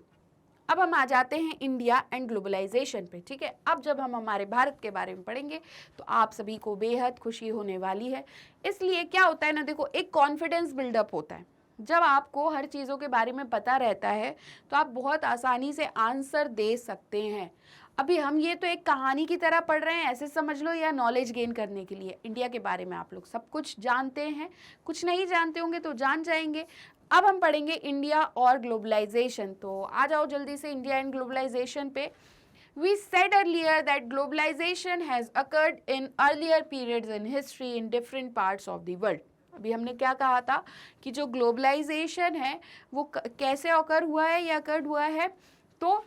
अब हम आ जाते हैं इंडिया एंड ग्लोबलाइजेशन पे. ठीक है. अब जब हम हमारे भारत के बारे में पढ़ेंगे तो आप सभी को बेहद खुशी होने वाली है. इसलिए क्या होता है ना, देखो एक कॉन्फिडेंस बिल्डअप होता है. जब आपको हर चीज़ों के बारे में पता रहता है तो आप बहुत आसानी से आंसर दे सकते हैं. अभी हम ये तो एक कहानी की तरह पढ़ रहे हैं ऐसे समझ लो, या नॉलेज गेन करने के लिए. इंडिया के बारे में आप लोग सब कुछ जानते हैं, कुछ नहीं जानते होंगे तो जान जाएंगे. अब हम पढ़ेंगे इंडिया और ग्लोबलाइजेशन. तो आ जाओ जल्दी से इंडिया एंड ग्लोबलाइजेशन पे. We said earlier that globalization has occurred in earlier periods in history in different parts of the world. अभी हमने क्या कहा था कि जो ग्लोबलाइजेशन है वो कैसे ऑकर हुआ है या अकर्ड हुआ है. तो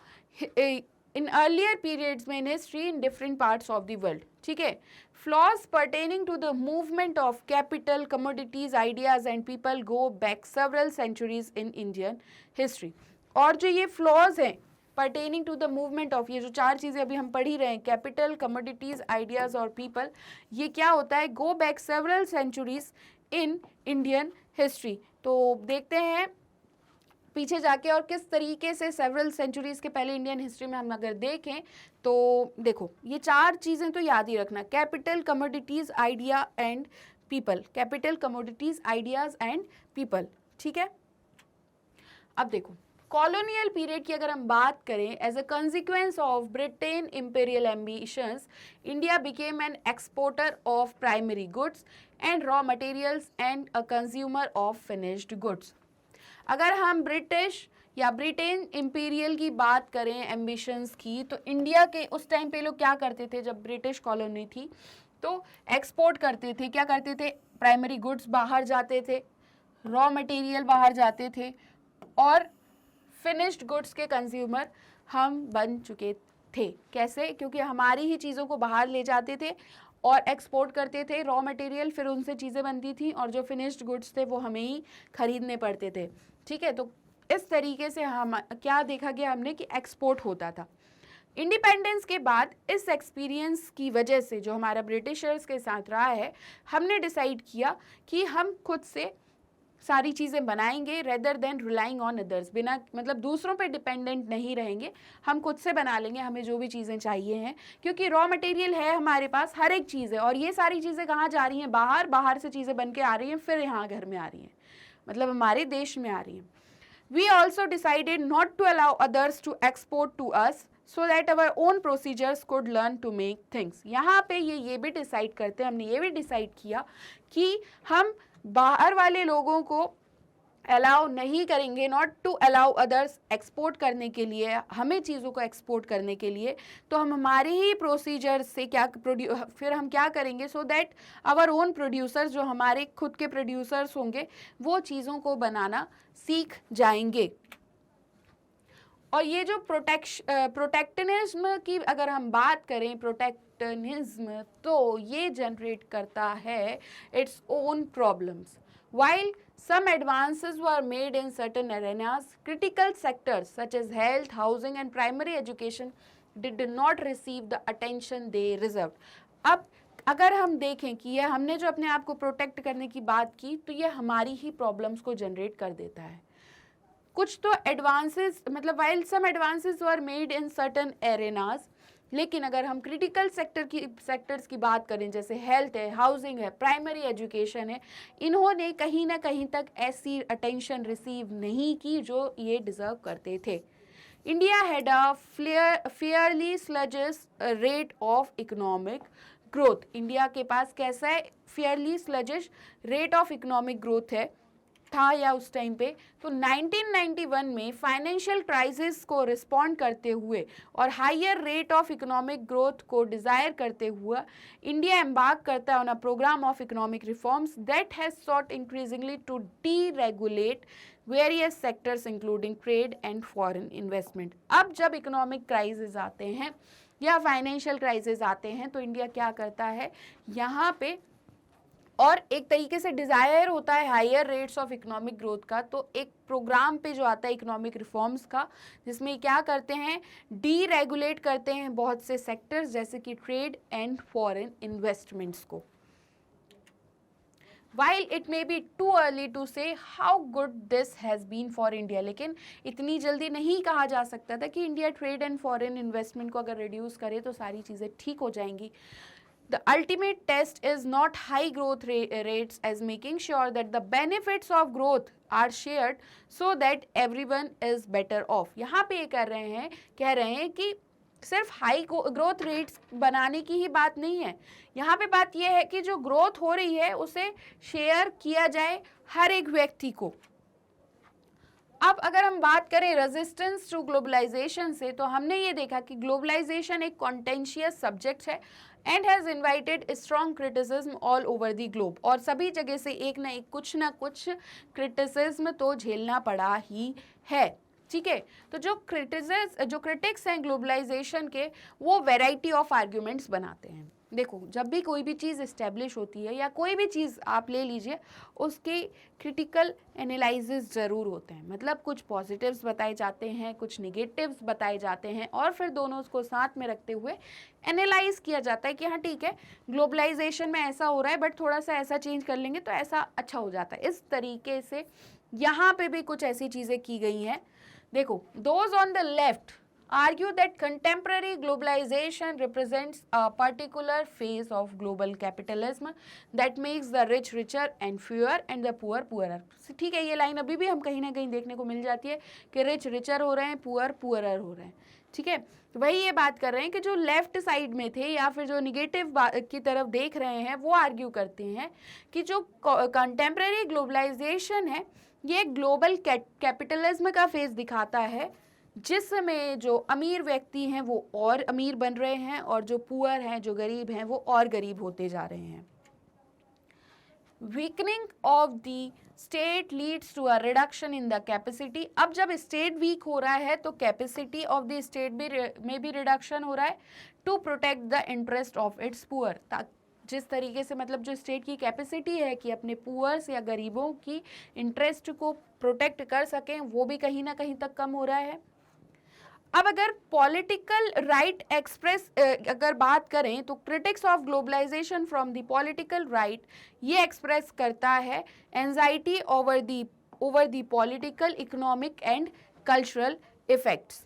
इन अर्लियर पीरियड्स में in history in different parts of the world. ठीक है. Flows pertaining to the movement of capital, commodities, ideas and people go back several centuries in Indian history. और जो ये फ्लॉज हैं pertaining to the movement of, ये जो चार चीज़ें अभी हम पढ़ ही रहे हैं, कैपिटल, कमोडिटीज, आइडियाज और पीपल, ये क्या होता है, go back several centuries in Indian history. तो देखते हैं पीछे जाके और किस तरीके से सेवरल सेंचुरीज के पहले इंडियन हिस्ट्री में हम अगर देखें तो देखो ये चार चीज़ें तो याद ही रखना, capital, commodities, idea and people. Capital, commodities, ideas and people. ठीक है. अब देखो कॉलोनियल पीरियड की अगर हम बात करें, as a consequence of Britain imperial ambitions, India became an exporter of primary goods and raw materials and a consumer of finished goods. अगर हम ब्रिटिश या ब्रिटेन इंपीरियल की बात करें एम्बिशंस की, तो इंडिया के उस टाइम पे लोग क्या करते थे, जब ब्रिटिश कॉलोनी थी तो एक्सपोर्ट करते थे. क्या करते थे, प्राइमरी गुड्स बाहर जाते थे, रॉ मटेरियल बाहर जाते थे, और फिनिश्ड गुड्स के कंज्यूमर हम बन चुके थे. कैसे, क्योंकि हमारी ही चीज़ों को बाहर ले जाते थे और एक्सपोर्ट करते थे रॉ मटेरियल, फिर उनसे चीज़ें बनती थी और जो फिनिश्ड गुड्स थे वो हमें ही खरीदने पड़ते थे. ठीक है. तो इस तरीके से हम क्या देखा गया हमने कि एक्सपोर्ट होता था. इंडिपेंडेंस के बाद इस एक्सपीरियंस की वजह से जो हमारा ब्रिटिशर्स के साथ रहा है, हमने डिसाइड किया कि हम खुद से सारी चीज़ें बनाएंगे rather than relying on others. बिना मतलब दूसरों पे डिपेंडेंट नहीं रहेंगे, हम खुद से बना लेंगे हमें जो भी चीज़ें चाहिए हैं, क्योंकि रॉ मटेरियल है हमारे पास, हर एक चीज़ है. और ये सारी चीज़ें कहाँ जा रही हैं, बाहर से चीज़ें बन के आ रही हैं, फिर यहाँ घर में आ रही हैं, मतलब हमारे देश में आ रही हैं. We also decided not to allow others to export to us so that our own procedures could learn to make things. यहाँ पे ये भी डिसाइड करते हैं, हमने ये भी डिसाइड किया कि हम बाहर वाले लोगों को अलाउ नहीं करेंगे, not to allow others export करने के लिए, हमें चीज़ों को एक्सपोर्ट करने के लिए. तो हम हमारे ही प्रोसीजर से फिर हम क्या करेंगे, so that our own producers, जो हमारे खुद के प्रोड्यूसर्स होंगे, वो चीज़ों को बनाना सीख जाएंगे. और ये जो प्रोटेक्शनिज्म की अगर हम बात करें, प्रोटेक्शनिज्म, तो ये जनरेट करता है its own problems. While some advances were made in certain arenas, critical sectors such as health, housing and primary education did not receive the attention they deserved. अब अगर हम देखें कि ये हमने जो अपने आप को प्रोटेक्ट करने की बात की, तो ये हमारी ही प्रॉब्लम्स को जनरेट कर देता है। कुछ तो एडवांसेस, मतलब while some advances were made in certain arenas, लेकिन अगर हम क्रिटिकल सेक्टर्स की बात करें, जैसे हेल्थ है, हाउसिंग है, प्राइमरी एजुकेशन है, इन्होंने कहीं ना कहीं तक ऐसी अटेंशन रिसीव नहीं की जो ये डिजर्व करते थे। India had a fairly sluggish rate of economic growth. India के पास कैसा है? Fairly sluggish rate of economic growth है, था या उस टाइम पे। तो 1991 में फाइनेंशियल क्राइसिस को रिस्पॉन्ड करते हुए और higher rate of economic growth को डिजायर करते हुए इंडिया एम्बार्क करता है on a program of economic reforms that has sought increasingly to deregulate various sectors including trade and foreign investment. अब जब इकोनॉमिक क्राइसिस आते हैं या फाइनेंशियल क्राइसिस आते हैं तो इंडिया क्या करता है यहाँ पे, और एक तरीके से डिजायर होता है higher rates of economic growth का, तो एक प्रोग्राम पे जो आता है इकोनॉमिक रिफॉर्म्स का, जिसमें क्या करते हैं, डीरेगुलेट करते हैं बहुत से सेक्टर्स जैसे कि ट्रेड एंड फॉरेन इन्वेस्टमेंट्स को। While it may be too early to say how good this has been for India, लेकिन इतनी जल्दी नहीं कहा जा सकता था कि India trade and foreign investment को अगर रिड्यूस करे तो सारी चीज़ें ठीक हो जाएंगी। The ultimate test is not high growth rates as making sure that the benefits of growth are shared so that everyone is better off। यहाँ पे ये कह रहे हैं कि सिर्फ हाई ग्रोथ रेट्स बनाने की ही बात नहीं है, यहाँ पे बात यह है कि जो ग्रोथ हो रही है उसे शेयर किया जाए हर एक व्यक्ति को। अब अगर हम बात करें रेजिस्टेंस टू ग्लोबलाइजेशन से, तो हमने ये देखा कि ग्लोबलाइजेशन एक कॉन्टेंशियस सब्जेक्ट है and has invited strong criticism all over the globe, और सभी जगह से एक ना कुछ क्रिटिसिज्म तो झेलना पड़ा ही है। ठीक है, तो जो क्रिटिक्स हैं ग्लोबलाइजेशन के, वो वैरायटी ऑफ आर्ग्यूमेंट्स बनाते हैं। देखो, जब भी कोई भी चीज़ इस्टेब्लिश होती है या कोई भी चीज़ आप ले लीजिए, उसके क्रिटिकल एनालिसिस ज़रूर होते हैं, मतलब कुछ पॉजिटिव्स बताए जाते हैं, कुछ निगेटिव्स बताए जाते हैं, और फिर दोनों को साथ में रखते हुए एनालाइज किया जाता है कि हाँ ठीक है, ग्लोबलाइजेशन में ऐसा हो रहा है बट थोड़ा सा ऐसा चेंज कर लेंगे तो ऐसा अच्छा हो जाता है। इस तरीके से यहाँ पे भी कुछ ऐसी चीज़ें की गई हैं। देखो, those on the left argue that contemporary globalization represents a particular phase of global capitalism that makes the rich richer and fewer and the poor poorer। ठीक है, ये लाइन अभी भी हम कहीं ना कहीं देखने को मिल जाती है कि रिच रिचर हो रहे हैं, पुअर पुअरर हो रहे हैं। ठीक है, वही ये बात कर रहे हैं कि जो लेफ्ट साइड में थे या फिर जो निगेटिव की तरफ देख रहे हैं, वो आर्ग्यू करते हैं कि जो कंटेम्प्रेरी ग्लोबलाइजेशन है ये ग्लोबल कैपिटलिज्म का फेज दिखाता है, जिसमें जो अमीर व्यक्ति हैं वो और अमीर बन रहे हैं और जो पुअर हैं, जो गरीब हैं, वो और गरीब होते जा रहे हैं। Weakening of the state leads to a reduction in the capacity. अब जब स्टेट वीक हो रहा है तो कैपेसिटी ऑफ द स्टेट में भी रिडक्शन हो रहा है to protect the interest of its poor. जिस तरीके से मतलब जो स्टेट की कैपेसिटी है कि अपने पुअर्स या गरीबों की इंटरेस्ट को प्रोटेक्ट कर सकें, वो भी कहीं ना कहीं तक कम हो रहा है। अब अगर पॉलिटिकल राइट एक्सप्रेस अगर बात करें तो critics of globalization from the political right ये एक्सप्रेस करता है anxiety over the political, economic and cultural effects.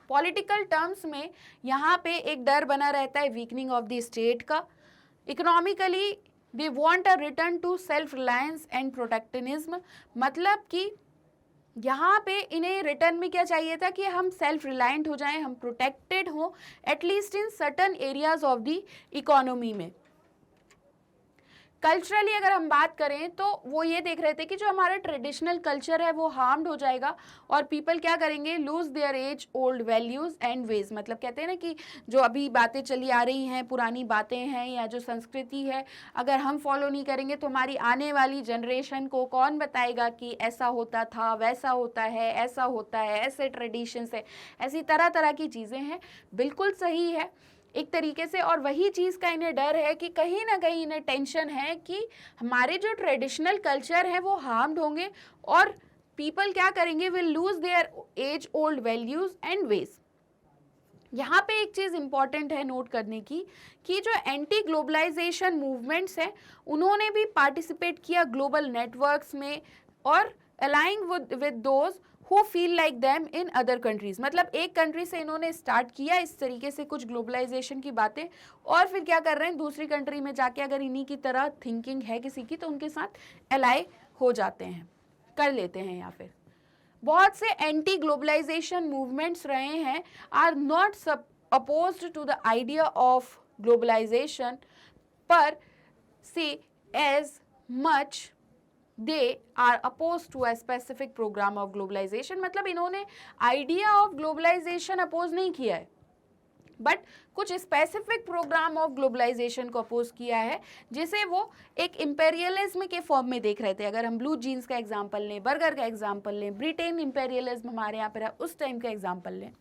Political terms में यहाँ पे एक डर बना रहता है वीकनिंग ऑफ द स्टेट का। Economically they want a return to self reliance and protectionism, मतलब कि यहाँ पे इन्हें रिटर्न में क्या चाहिए था कि हम सेल्फ रिलायंट हो जाएं, हम प्रोटेक्टेड हों at least in certain areas of the economy में। कल्चरली अगर हम बात करें तो वो ये देख रहे थे कि जो हमारा ट्रेडिशनल कल्चर है वो हार्म्ड हो जाएगा और पीपल क्या करेंगे, lose their age old values and ways. मतलब कहते हैं ना कि जो अभी बातें चली आ रही हैं, पुरानी बातें हैं या जो संस्कृति है, अगर हम फॉलो नहीं करेंगे तो हमारी आने वाली जनरेशन को कौन बताएगा कि ऐसा होता था, वैसा होता है, ऐसा होता है, ऐसे ट्रेडिशंस है, ऐसी तरह तरह की चीज़ें हैं। बिल्कुल सही है एक तरीके से, और वही चीज़ का इन्हें डर है कि कहीं ना कहीं इन्हें टेंशन है कि हमारे जो ट्रेडिशनल कल्चर है वो हार्म्ड होंगे और पीपल क्या करेंगे, will lose their age old values and ways. यहाँ पे एक चीज़ इम्पॉर्टेंट है नोट करने की कि जो एंटी ग्लोबलाइजेशन मूवमेंट्स हैं उन्होंने भी पार्टिसिपेट किया ग्लोबल नेटवर्क्स में और aligning with those who feel like them in other countries. मतलब एक कंट्री से इन्होंने स्टार्ट किया इस तरीके से कुछ ग्लोबलाइजेशन की बातें, और फिर क्या कर रहे हैं दूसरी कंट्री में जाके अगर इन्हीं की तरह थिंकिंग है किसी की तो उनके साथ अलाई हो जाते हैं, कर लेते हैं। या फिर बहुत से एंटी ग्लोबलाइजेशन मूवमेंट्स रहे हैं are not opposed to the idea of globalization per se as much they are oppose to a specific program of globalization. मतलब इन्होंने आइडिया ऑफ ग्लोबलाइजेशन अपोज नहीं किया है बट कुछ स्पेसिफिक प्रोग्राम ऑफ ग्लोबलाइजेशन को oppose किया है जिसे वो एक इंपेरियलिज्म के फॉर्म में देख रहे थे। अगर हम ब्लू जीन्स का एग्जांपल लें, बर्गर का एग्जांपल लें, ब्रिटेन इंपेरियलिज्म हमारे यहाँ पर उस टाइम का एग्जांपल लें।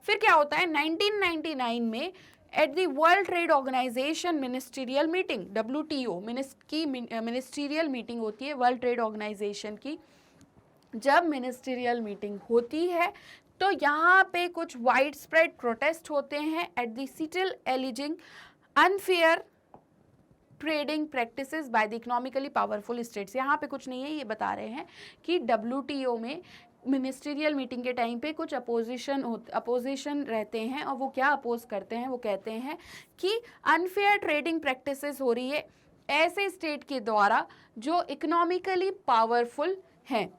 फिर क्या होता है 1999 में at the world trade organization ministerial meeting, WTO की मिनिस्टीरियल मीटिंग होती है वर्ल्ड ट्रेड ऑर्गेनाइजेशन की। जब मिनिस्टीरियल मीटिंग होती है तो यहाँ पे कुछ वाइड स्प्रेड प्रोटेस्ट होते हैं at the सीटल aliasing unfair trading practices by the economically powerful states. यहाँ पे कुछ नहीं है, ये बता रहे हैं कि WTO में मिनिस्टीरियल मीटिंग के टाइम पे कुछ अपोजिशन रहते हैं और वो क्या अपोज करते हैं, वो कहते हैं कि अनफेयर ट्रेडिंग प्रैक्टिसेस हो रही है ऐसे स्टेट के द्वारा जो इकोनॉमिकली पावरफुल हैं।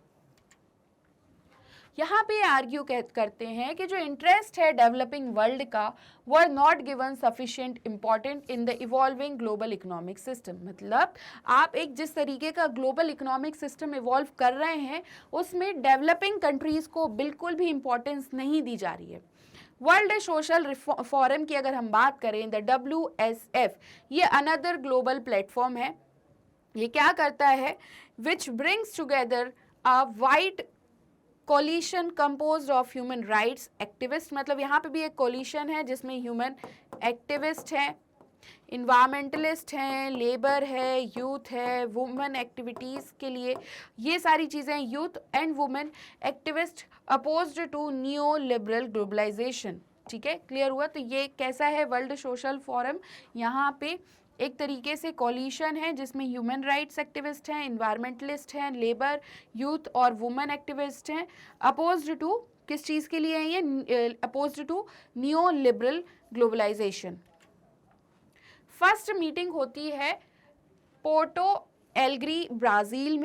यहाँ पे आर्ग्यू करते हैं कि जो इंटरेस्ट है डेवलपिंग वर्ल्ड का वो are not given sufficient important in the evolving global economic system. मतलब आप एक जिस तरीके का ग्लोबल इकोनॉमिक सिस्टम इवॉल्व कर रहे हैं उसमें डेवलपिंग कंट्रीज को बिल्कुल भी इम्पोर्टेंस नहीं दी जा रही है। वर्ल्ड सोशल फोरम की अगर हम बात करें द WSF, ये अनदर ग्लोबल प्लेटफॉर्म है। ये क्या करता है which brings together a wide coalition composed of human rights activist. मतलब यहाँ पे भी एक कोलिशन है जिसमें ह्यूमन एक्टिविस्ट हैं, इन्वायरमेंटलिस्ट हैं, लेबर है, यूथ है, वुमेन एक्टिविटीज़ के लिए ये सारी चीज़ें, youth and women activist opposed to new liberal globalization. ठीक है, क्लियर हुआ। तो ये कैसा है वर्ल्ड सोशल फोरम, यहाँ पे एक तरीके से कॉलिशन है जिसमें ह्यूमन राइट्स एक्टिविस्ट हैं, इन्वायरमेंटलिस्ट हैं, लेबर, यूथ और वुमेन एक्टिविस्ट हैं। अपोज्ड टू किस चीज़ के लिए है ये, opposed to new liberal globalization. First meeting होती है पोर्टो एलेग्री ब्राज़ील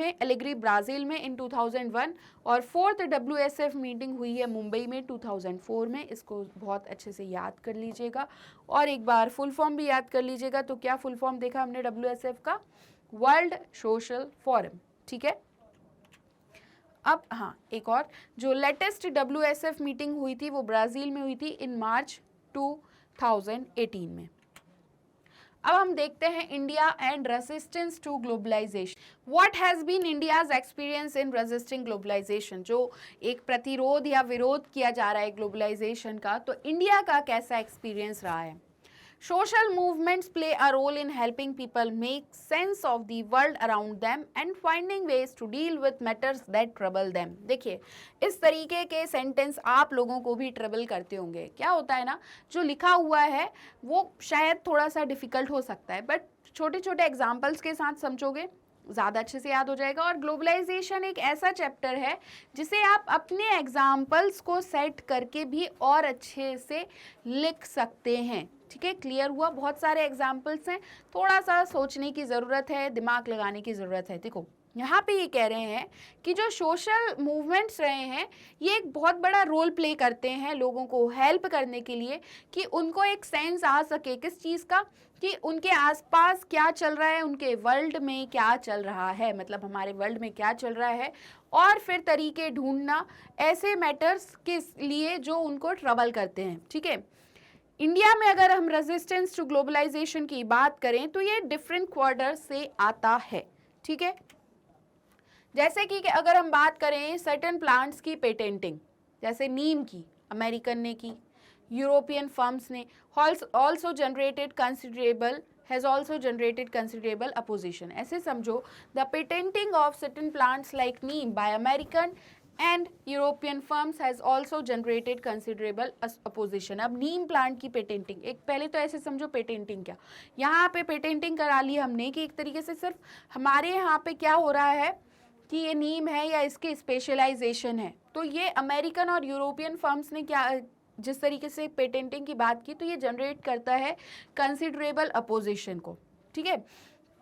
में इन 2001 और फोर्थ WSF मीटिंग हुई है मुंबई में 2004 में। इसको बहुत अच्छे से याद कर लीजिएगा और एक बार फुल फॉर्म भी याद कर लीजिएगा। तो क्या फुल फॉर्म देखा हमने WSF का, वर्ल्ड सोशल फोरम। ठीक है, अब हाँ एक और जो लेटेस्ट WSF मीटिंग हुई थी वो ब्राज़ील में हुई थी इन मार्च 2018 में। अब हम देखते हैं India and resistance to globalization. What has been India's experience in resisting globalization. जो एक प्रतिरोध या विरोध किया जा रहा है ग्लोबलाइजेशन का, तो इंडिया का कैसा एक्सपीरियंस रहा है। Social movements play a role in helping people make sense of the world around them and finding ways to deal with matters that trouble them। देखिए इस तरीके के सेंटेंस आप लोगों को भी ट्रबल करते होंगे। क्या होता है ना, जो लिखा हुआ है वो शायद थोड़ा सा डिफिकल्ट हो सकता है बट छोटे छोटे एग्जाम्पल्स के साथ समझोगे ज़्यादा अच्छे से याद हो जाएगा। और ग्लोबलाइजेशन एक ऐसा चैप्टर है जिसे आप अपने एग्जाम्पल्स को सेट करके भी और अच्छे से लिख सकते हैं। ठीक है, क्लियर हुआ। बहुत सारे एग्जाम्पल्स हैं, थोड़ा सा सोचने की ज़रूरत है, दिमाग लगाने की ज़रूरत है। देखो यहाँ पे ये कह रहे हैं कि जो सोशल मूवमेंट्स रहे हैं ये एक बहुत बड़ा रोल प्ले करते हैं लोगों को हेल्प करने के लिए कि उनको एक सेंस आ सके किस चीज़ का, कि उनके आसपास क्या चल रहा है, उनके वर्ल्ड में क्या चल रहा है, मतलब हमारे वर्ल्ड में क्या चल रहा है, और फिर तरीके ढूंढना ऐसे मैटर्स के लिए जो उनको ट्रबल करते हैं। ठीक है, इंडिया में अगर हम रेजिस्टेंस टू ग्लोबलाइजेशन की बात करें तो ये डिफरेंट क्वार्टर से आता है। ठीक है, जैसे कि अगर हम बात करें सर्टेन प्लांट्स की पेटेंटिंग, जैसे नीम की अमेरिकन ने की, यूरोपियन फर्म्स ने ऑल्सो जनरेटेड कंसिडरेबल अपोजिशन। ऐसे समझो the patenting of certain plants like Neem bye American and European firms has also generated considerable opposition. अब नीम प्लांट की पेटेंटिंग, एक पहले तो ऐसे समझो पेटेंटिंग क्या, यहाँ पे पेटेंटिंग करा ली हमने कि एक तरीके से सिर्फ हमारे यहाँ पे क्या हो रहा है कि ये नीम है या इसके स्पेशलाइजेशन है, तो ये अमेरिकन और यूरोपियन फर्म्स ने क्या जिस तरीके से पेटेंटिंग की बात की, तो ये जनरेट करता है कंसिडरेबल अपोजिशन को, ठीक है।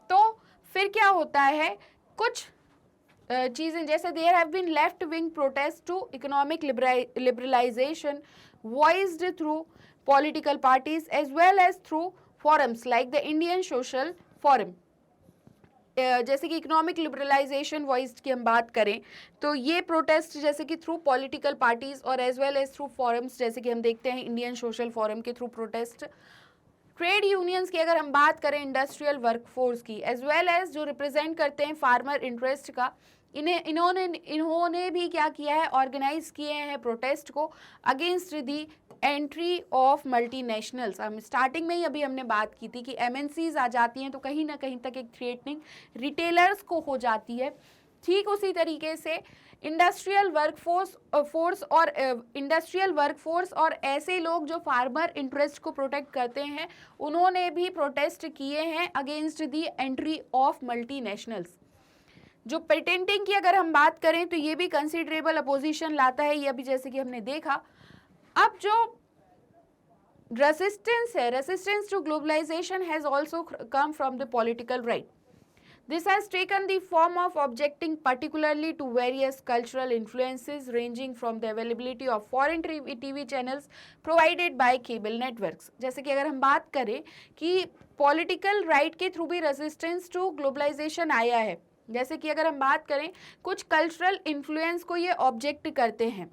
तो फिर क्या होता है, कुछ चीज़ें जैसे there have been left wing protest to economic liberalization voiced through political parties as well as through forums like the Indian Social Forum। जैसे कि इकोनॉमिक लिबरलाइजेशन वॉइस की हम बात करें तो ये प्रोटेस्ट जैसे कि थ्रू पॉलिटिकल पार्टीज और as well as through forums, जैसे कि हम देखते हैं इंडियन सोशल फोरम के थ्रू प्रोटेस्ट। ट्रेड यूनियंस की अगर हम बात करें, इंडस्ट्रियल वर्कफोर्स की, एज वेल एज जो रिप्रेजेंट करते हैं फार्मर इंटरेस्ट का, इन्होंने भी क्या किया है, ऑर्गेनाइज किए हैं प्रोटेस्ट को against the entry of multinationals. हम स्टार्टिंग में ही अभी हमने बात की थी कि एमएनसीज आ जाती हैं तो कहीं ना कहीं तक एक थ्रेटनिंग रिटेलर्स को हो जाती है। ठीक उसी तरीके से इंडस्ट्रियल वर्कफोर्स और ऐसे लोग जो फार्मर इंटरेस्ट को प्रोटेक्ट करते हैं, उन्होंने भी प्रोटेस्ट किए हैं against the entry of multinationals. जो पेटेंटिंग की अगर हम बात करें तो ये भी कंसिडरेबल अपोजिशन लाता है, ये अभी जैसे कि हमने देखा। अब जो रेसिस्टेंस है, resistance to globalization has also come from the political right. This has taken the form of objecting particularly to various cultural influences ranging from the availability of foreign TV channels provided by cable networks। जैसे कि अगर हम बात करें कि political right के through भी resistance to globalisation आया है, जैसे कि अगर हम बात करें कुछ कल्चरल इन्फ्लुएंस को ये ऑब्जेक्ट करते हैं।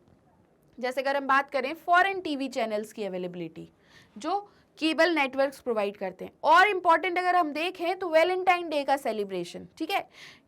जैसे अगर हम बात करें फॉरेन टीवी चैनल्स की अवेलेबिलिटी जो केबल नेटवर्क्स प्रोवाइड करते हैं, और इम्पॉर्टेंट अगर हम देखें तो वैलेंटाइन डे का सेलिब्रेशन, ठीक है,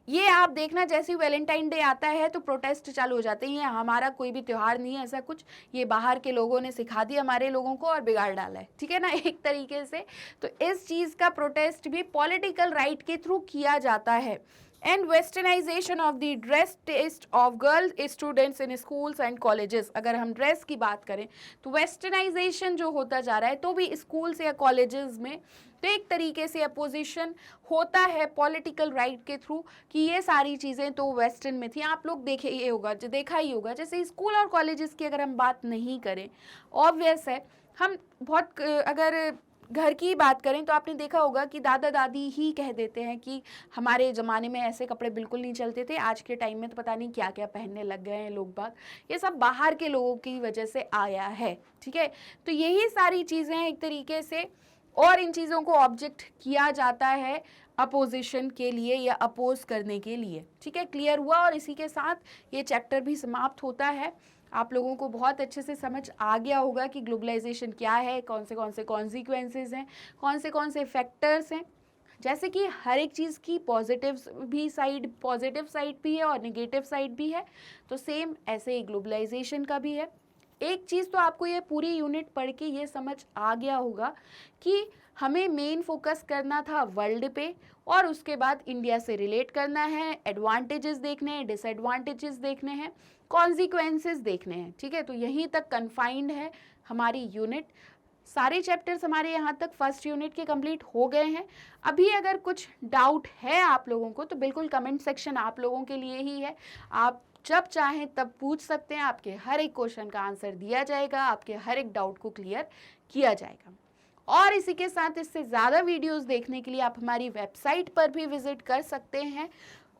ये आप देखना जैसे ही वैलेंटाइन डे आता है तो प्रोटेस्ट चालू हो जाते हैं। हमारा कोई भी त्यौहार नहीं है ऐसा कुछ, ये बाहर के लोगों ने सिखा दिया हमारे लोगों को और बिगाड़ डाला है, ठीक है ना, एक तरीके से। तो इस चीज़ का प्रोटेस्ट भी पॉलिटिकल राइट के थ्रू किया जाता है। And westernization of the dress taste of girl students in schools and colleges. अगर हम ड्रेस की बात करें तो वेस्टर्नाइजेशन जो होता जा रहा है, तो भी स्कूल्स या कॉलेजेस में तो एक तरीके से अपोजिशन होता है पॉलिटिकल राइट के थ्रू कि ये सारी चीज़ें तो वेस्टर्न में थी। आप लोग देखा ही होगा जैसे स्कूल और कॉलेजेस की अगर हम बात नहीं करें, ऑब्वियस है, हम बहुत अगर घर की बात करें तो आपने देखा होगा कि दादा दादी ही कह देते हैं कि हमारे ज़माने में ऐसे कपड़े बिल्कुल नहीं चलते थे, आज के टाइम में तो पता नहीं क्या क्या पहनने लग गए हैं लोग बाग। ये सब बाहर के लोगों की वजह से आया है, ठीक है। तो यही सारी चीज़ें एक तरीके से, और इन चीज़ों को ऑब्जेक्ट किया जाता है अपोजिशन के लिए या अपोज करने के लिए, ठीक है। क्लियर हुआ, और इसी के साथ ये चैप्टर भी समाप्त होता है। आप लोगों को बहुत अच्छे से समझ आ गया होगा कि ग्लोबलाइजेशन क्या है, कौन से कॉन्सिक्वेंसेस हैं, कौन से फैक्टर्स हैं। जैसे कि हर एक चीज़ की पॉजिटिव साइड भी है और नेगेटिव साइड भी है, तो सेम ऐसे ही ग्लोबलाइजेशन का भी है। एक चीज़ तो आपको ये पूरी यूनिट पढ़ के ये समझ आ गया होगा कि हमें मेन फोकस करना था वर्ल्ड पे, और उसके बाद इंडिया से रिलेट करना है, एडवांटेजेस देखने हैं, डिसएडवांटेजेस देखने हैं, कॉन्सिक्वेंसेस देखने हैं, ठीक है। तो यहीं तक कन्फाइंड है हमारी यूनिट। सारे चैप्टर्स हमारे यहाँ तक फर्स्ट यूनिट के कंप्लीट हो गए हैं। अभी अगर कुछ डाउट है आप लोगों को तो बिल्कुल कमेंट सेक्शन आप लोगों के लिए ही है, आप जब चाहें तब पूछ सकते हैं, आपके हर एक क्वेश्चन का आंसर दिया जाएगा, आपके हर एक डाउट को क्लियर किया जाएगा। और इसी के साथ इससे ज़्यादा वीडियोस देखने के लिए आप हमारी वेबसाइट पर भी विजिट कर सकते हैं।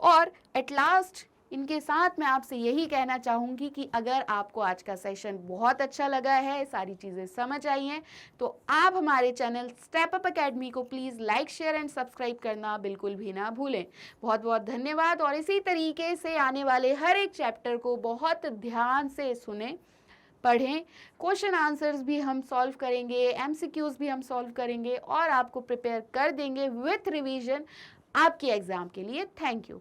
और एट लास्ट इनके साथ मैं आपसे यही कहना चाहूँगी कि अगर आपको आज का सेशन बहुत अच्छा लगा है, सारी चीज़ें समझ आई हैं, तो आप हमारे चैनल स्टेप अप एकेडमी को please like, share and subscribe करना बिल्कुल भी ना भूलें। बहुत बहुत धन्यवाद। और इसी तरीके से आने वाले हर एक चैप्टर को बहुत ध्यान से सुने, पढ़ें, क्वेश्चन आंसर्स भी हम सॉल्व करेंगे, एमसीक्यूज भी हम सॉल्व करेंगे और आपको प्रिपेयर कर देंगे विथ रिवीजन आपके एग्ज़ाम के लिए। Thank you.